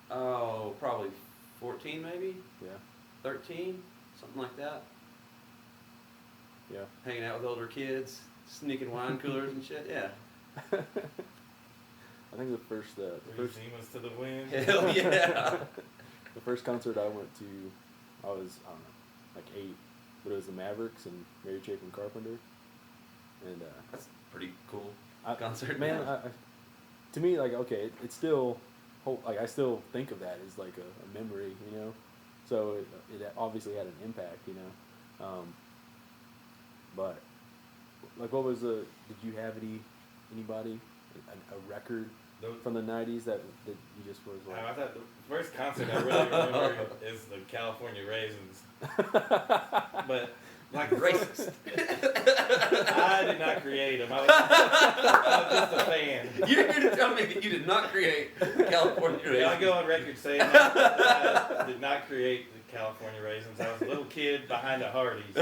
Oh, probably 14 maybe? Yeah. 13? Something like that. Yeah. Hanging out with older kids, sneaking wine coolers and shit, yeah. I think the first Zimas to the wind. Hell yeah. The first concert I went to, I was, I don't know, like 8, but it was the Mavericks and Mary Chapin Carpenter. And that's a pretty cool concert. Man, to me, like, okay, it's still, like, I still think of that as like a memory, So it obviously had an impact, but like, what was did you have anybody, a record from the 90s that you just was like? I thought the first concert I really remember is the California Raisins. But like racist. I did not create them. I was just a fan. You're here to tell me that you did not create the California Raisins. Yeah, I go on record saying I did not create the California Raisins. I was a little kid behind a Hardee's.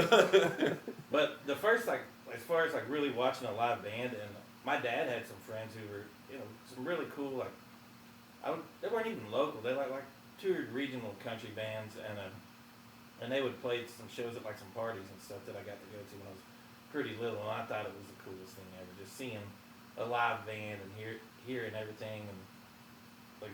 But the first, like, as far as like really watching a live band, and my dad had some friends who were, some really cool, like, they weren't even local. They like toured regional country bands, and they would play some shows at like some parties and stuff that I got to go to when I was pretty little, and I thought it was the coolest thing ever, just seeing a live band and hearing everything, and like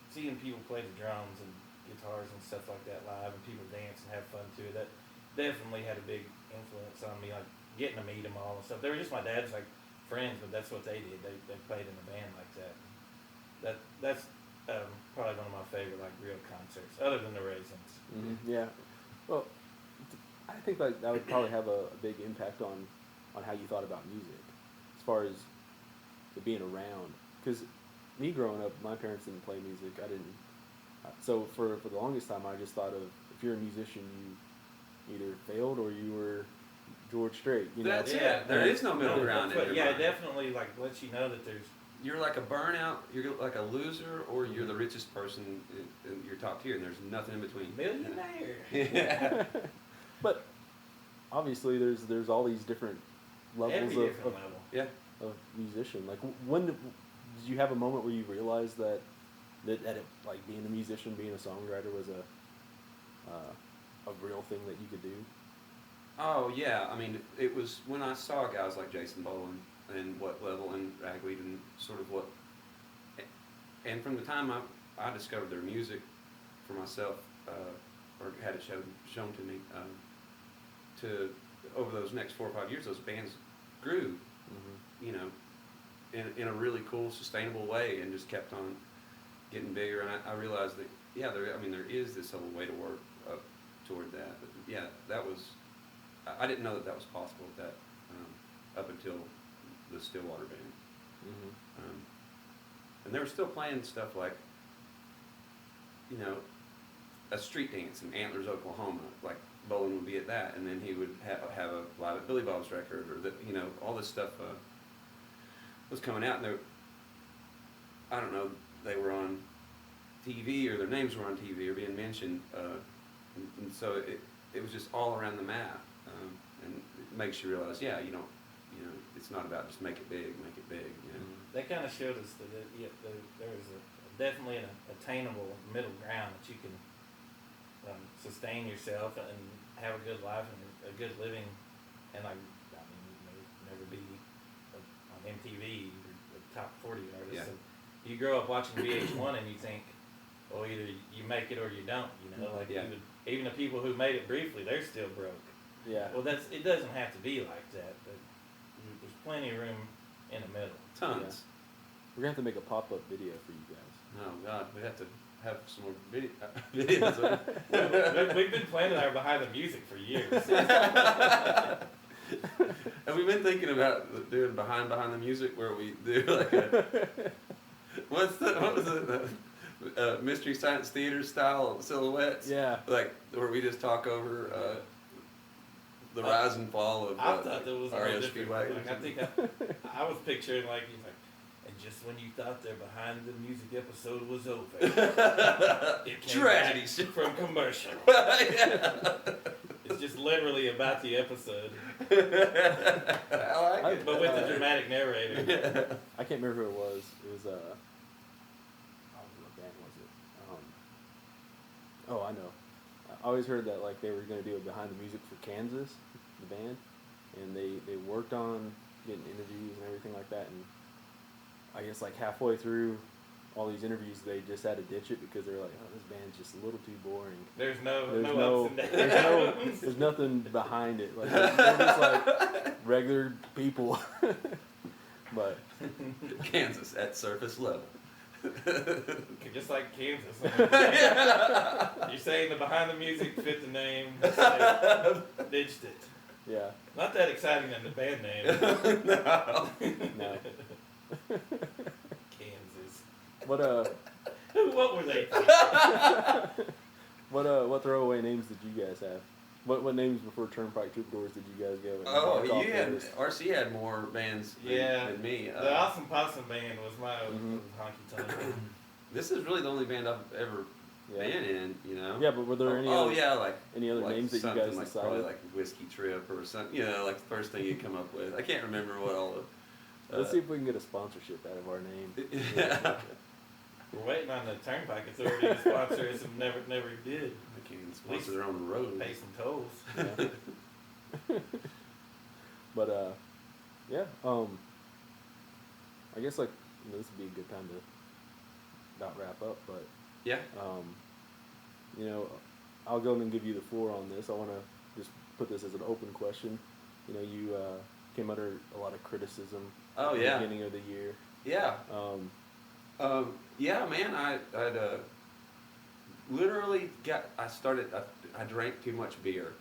seeing people play the drums and guitars and stuff like that live, and people dance and have fun too. That definitely had a big influence on me, like getting to meet them all and stuff. They were just my dad's like friends, but that's what they did. They played in a band like that. That's probably one of my favorite like real concerts, other than the Raisins. Mm-hmm. Yeah, Well, I think that would probably have a big impact on how you thought about music, as far as it being around. Because me growing up, my parents didn't play music. I didn't. So for the longest time, I just thought of, if you're a musician, you either failed or you were George Strait. You know? That's it. There is no middle ground in your Yeah, it mind. definitely like lets you know that there's. You're like a burnout, you're like a loser, or you're the richest person in your top tier, and there's nothing in between. Millionaire. Yeah. But obviously, there's all these different levels Every of different level. Yeah. of musician. Like, when did you have a moment where you realized that like being a musician, being a songwriter was a real thing that you could do? Oh yeah, I mean, it was when I saw guys like Jason Boland and what level and Ragweed and sort of what, and from the time I discovered their music for myself, or had it shown to me, to over those next 4 or 5 years, those bands grew, you know, in a really cool, sustainable way, and just kept on getting bigger. And I realized that, yeah, there is this whole way to work up toward that. But yeah, that was, I didn't know that was possible at that, up until the Stillwater band. And they were still playing stuff like, you know, a street dance in Antlers, Oklahoma. Like, Boland would be at that, and then he would have a live at Billy Bob's record, or that, you know, all this stuff was coming out, and I don't know, they were on TV, or their names were on TV, or being mentioned, and so it was just all around the map, and it makes you realize, yeah, you know, it's not about just make it big, you know. They kind of showed us that there is definitely an attainable middle ground that you can sustain yourself and have a good life and a good living, and like, I mean, never be on MTV or the top 40 artists. Yeah. So you grow up watching VH1 and you think, well, either you make it or you don't. You know, like Yeah. even the people who made it briefly, they're still broke. Yeah. Well, it doesn't have to be like that, but there's plenty of room in the middle. Tons. We're gonna have to make a pop-up video for you guys. Oh God, we have to have some more videos. We've been planning our behind the music for years. And we've been thinking about doing behind the music, where we do like a what was it, Mystery Science Theater style silhouettes. Yeah. Like where we just talk over the rise and fall of I thought that was a REO little different. Speedwagon. Like, I think I was picturing like he's like, and just when you thought their behind the music episode was over, it came Tragedy back from commercial. Yeah. It's just literally about the episode, I like it. but with the dramatic narrator. I can't remember who it was. It was what band was it? Oh, I know. I always heard that like they were going to do a behind the music for Kansas, the band, and they worked on getting interviews and everything like that, and I guess like halfway through all these interviews, they just had to ditch it because they were like, oh, this band's just a little too boring. There's no ups and downs. There's nothing behind it. Like they're just like regular people. But Kansas at surface level. Just like Kansas. You're saying the behind the music fit the name, just ditched it. yeah, Not that exciting than the band name. No. no. Kansas. What What were they thinking? what throwaway names did you guys have? What names before Turnpike Troubadours did you guys go? And Oh, mark off you had those? RC had more bands than me. The Awesome Possum Band was my honky tonk. This is really the only band I've ever Yeah. been in, you know. Yeah, but were there any? Oh other, yeah, like any other like names that you something guys like decided? probably like Whiskey Trip or something. You know, like the first thing you come up with. I can't remember what all of. Let's see if we can get a sponsorship out of our name. Yeah. We're waiting on the Turnpike Authority to sponsor us and never did. They can't even sponsor their own road. Pay some tolls. Yeah. But yeah. I guess like this would be a good time to about wrap up. But Yeah. I'll go and give you the floor on this. I want to just put this as an open question. You came under a lot of criticism Oh, at the yeah. beginning of the year. Yeah. Yeah, man. I'd literally I started I drank too much beer.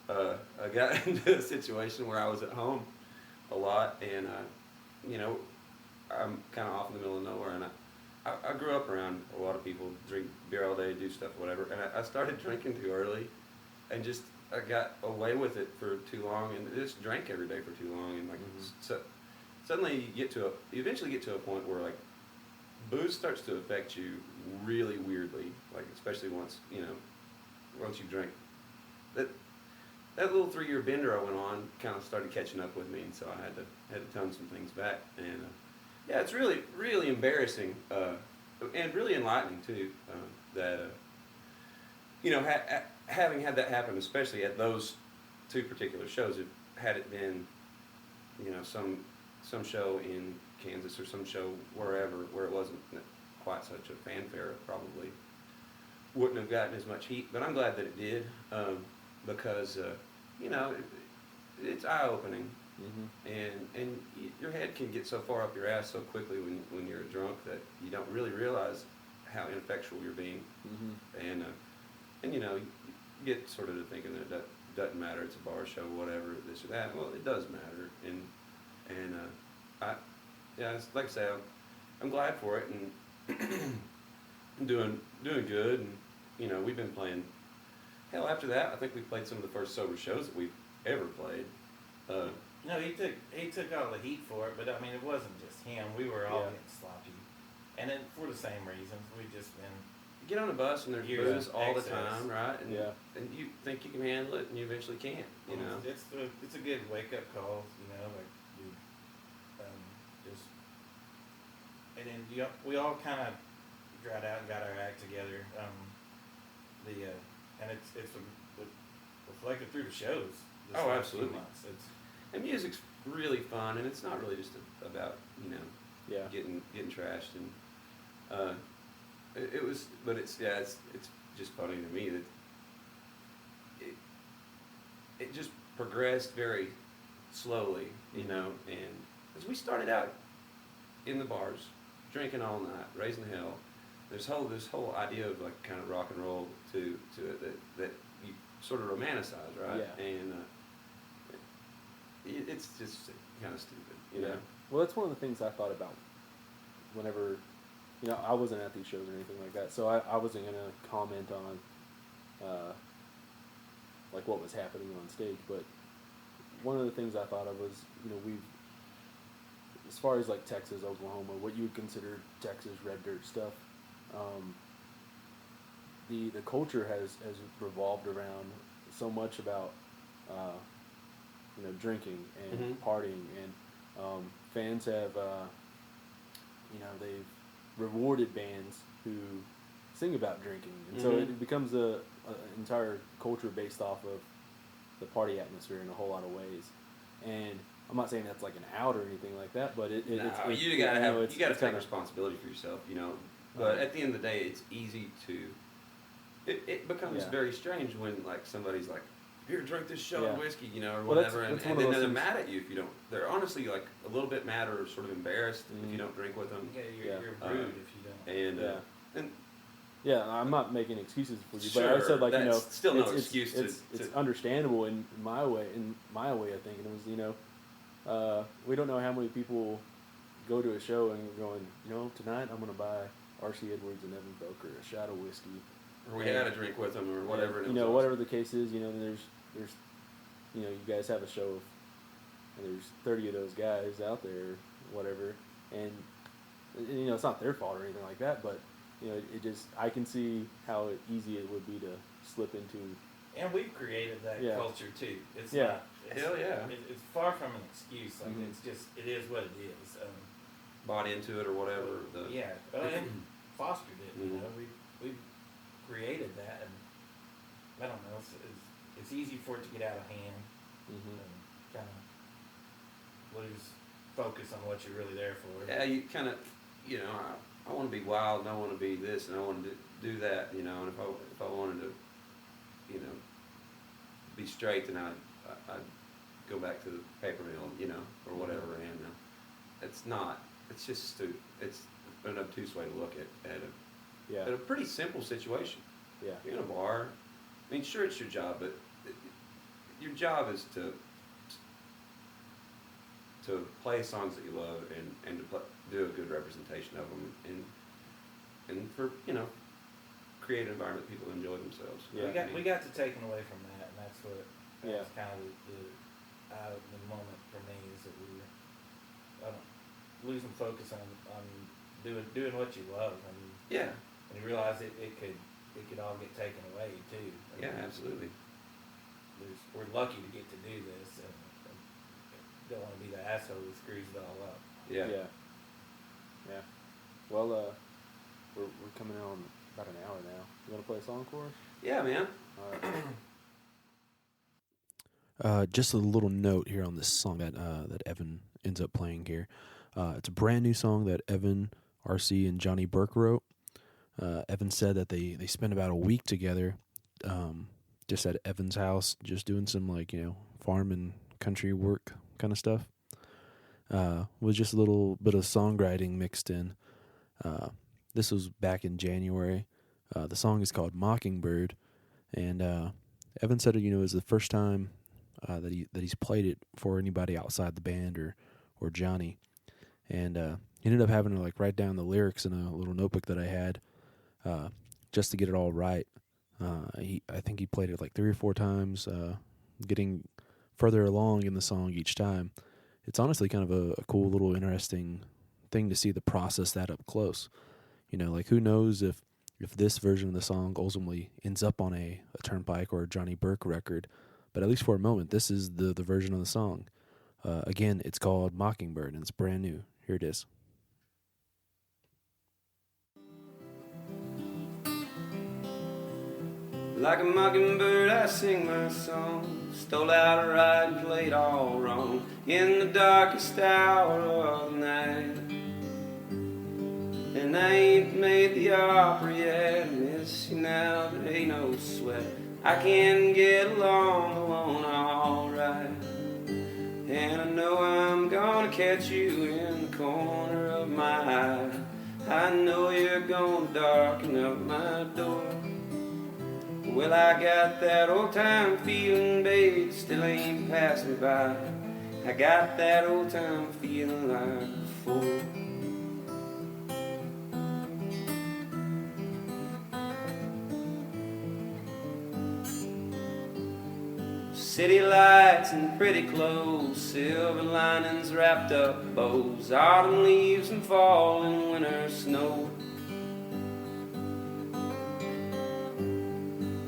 I got into a situation where I was at home a lot, and you know, I'm kind of off in the middle of nowhere, and I grew up around a lot of people drink beer all day, do stuff, whatever, and I started drinking too early, and just I got away with it for too long, and just drank every day for too long, and like so, suddenly you eventually get to a point where like booze starts to affect you really weirdly, like especially once you drink. That little 3-year bender I went on kind of started catching up with me, and so I had to tone some things back. And yeah, it's really really embarrassing and really enlightening too. That having had that happen, especially at those 2 particular shows, had it been some show in Kansas or some show wherever where it wasn't quite such a fanfare, it probably wouldn't have gotten as much heat. But I'm glad that it did. Because it's eye opening, and your head can get so far up your ass so quickly when you're drunk that you don't really realize how ineffectual you're being, and you get sort of to thinking that it doesn't matter, it's a bar show, whatever, this or that. Well, it does matter, and like I say, I'm glad for it, and doing good, and we've been playing. Hell, after that, I think we played some of the first sober shows that we've ever played. No, he took all the heat for it, but I mean, it wasn't just him. We were all getting sloppy, and then for the same reasons, we've just been. You get on a bus and there's booze all the time, right? And, yeah. And you think you can handle it, and you eventually can't. It's a good wake up call, like you, just. And then we all kind of got out and got our act together. And it's reflected through the shows. Oh, absolutely. It's, and music's really fun, and it's not really just about getting trashed, and it was, but it's just funny to me that it just progressed very slowly, and as we started out in the bars, drinking all night, raising hell. This whole idea of like kind of rock and roll to it that you sort of romanticize, right? Yeah. And it's just kind of stupid, Yeah. Well, that's one of the things I thought about whenever, I wasn't at these shows or anything like that, so I wasn't gonna comment on like what was happening on stage. But one of the things I thought of was, we've, as far as like Texas, Oklahoma, what you would consider Texas red dirt stuff. The culture has revolved around so much about drinking and partying, and fans have they've rewarded bands who sing about drinking, and so it becomes a entire culture based off of the party atmosphere in a whole lot of ways. And I'm not saying that's like an out or anything like that, but you gotta take responsibility for yourself, But at the end of the day, it's easy to. It becomes very strange when like somebody's like, "Here, drink this shot of whiskey," or whatever, and then they're mad at you if you don't. They're honestly like a little bit mad or sort of embarrassed if you don't drink with them. Yeah, you're rude if you don't. And yeah, I'm not making excuses for you, sure, but I said like still no excuse it's understandable in my way of thinking. It was we don't know how many people go to a show and we're going tonight I'm gonna buy R.C. Edwards and Evan Felker a shot of whiskey, or we had a drink with them, or whatever. Whatever the case is, there's you guys have a show and there's 30 of those guys out there, whatever, and it's not their fault or anything like that, but it just, I can see how easy it would be to slip into. And we've created that culture too. It's hell yeah. It's far from an excuse. Like it is what it is. Bought into it or whatever. And fostered it. We created that, and I don't know. It's easy for it to get out of hand, and kind of lose focus on what you're really there for. Yeah, you kind of, I want to be wild, and I want to be this, and I want to do that, and if I wanted to, be straight, then I'd go back to the paper mill, or whatever, and it's just stupid. It's an obtuse way to look at a pretty simple situation. Yeah. You're in a bar, I mean, sure, it's your job, but your job is to play songs that you love and to do a good representation of them and for, you know, create an environment that people enjoy themselves. Yeah. We got to taken away from that, and that's what was kind of the moment for me, is that we were losing focus on doing what you love, and Yeah. and you realize it could all get taken away too. Yeah, absolutely. We're lucky to get to do this, and don't want to be the asshole who screws it all up. Yeah. Yeah. Well, we're coming on about an hour now. You want to play a song for us? Yeah, man. All right. Just a little note here on this song that Evan ends up playing here. It's a brand new song that Evan, RC, and Johnny Burke wrote. Evan said that they spent about a week together, just at Evan's house, just doing some, like, you know, farm and country work kind of stuff. With just a little bit of songwriting mixed in. This was back in January. The song is called Mockingbird, and Evan said, you know, it was the first time that he's played it for anybody outside the band or Johnny, and he ended up having to, like, write down the lyrics in a little notebook that I had, just to get it all right. I think he played it like 3 or 4 times, getting further along in the song each time. It's honestly kind of a cool little interesting thing to see the process that up close. You know, like, who knows if this version of the song ultimately ends up on a Turnpike or a Johnny Burke record, but at least for a moment, this is the version of the song. Again, it's called Mockingbird, and it's brand new. Here it is. Like a mockingbird, I sing my song. Stole out a ride and played all wrong in the darkest hour of the night. And I ain't made the opera yet. I miss you now, but ain't no sweat. I can get along alright. And I know I'm gonna catch you in the corner of my eye. I know you're gonna darken up my door. Well, I got that old time feeling, babe, still ain't passed me by. I got that old time feeling like before. City lights and pretty clothes, silver linings wrapped up bows, autumn leaves and fall and winter snow.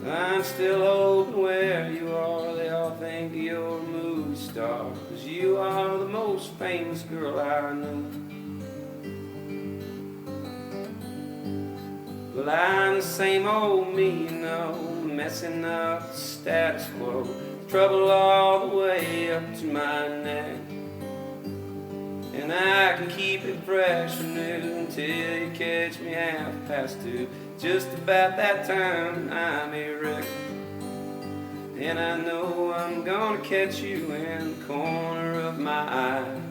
I'm still hoping where you are, they all think you're a movie star, 'cause you are the most famous girl I know. Well, I'm the same old me, you know, messing up the status quo, trouble all the way up to my neck. And I can keep it fresh and new until you catch me 2:30. Just about that time I may wreck. And I know I'm gonna catch you in the corner of my eye.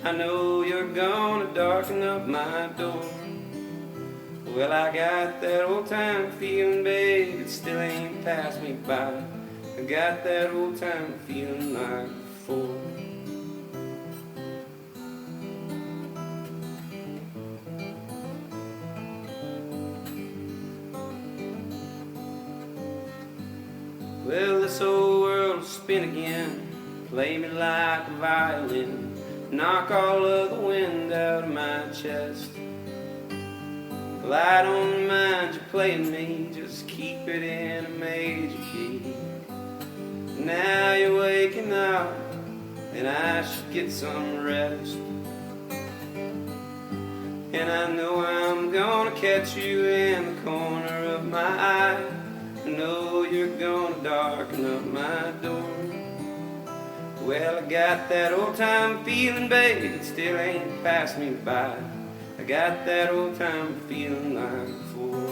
I know you're gonna darken up my door. Well, I got that old time feeling, babe, it still ain't passed me by. I got that old time feeling like before. Well, this old world will spin again, play me like a violin, knock all of the wind out of my chest. Well, I don't mind you playing me, just keep it in a major key. Now you're waking up, and I should get some rest. And I know I'm gonna catch you in the corner of my eye. I know you're gonna darken up my door. Well, I got that old time feeling, babe, it still ain't passed me by. I got that old time feeling like before.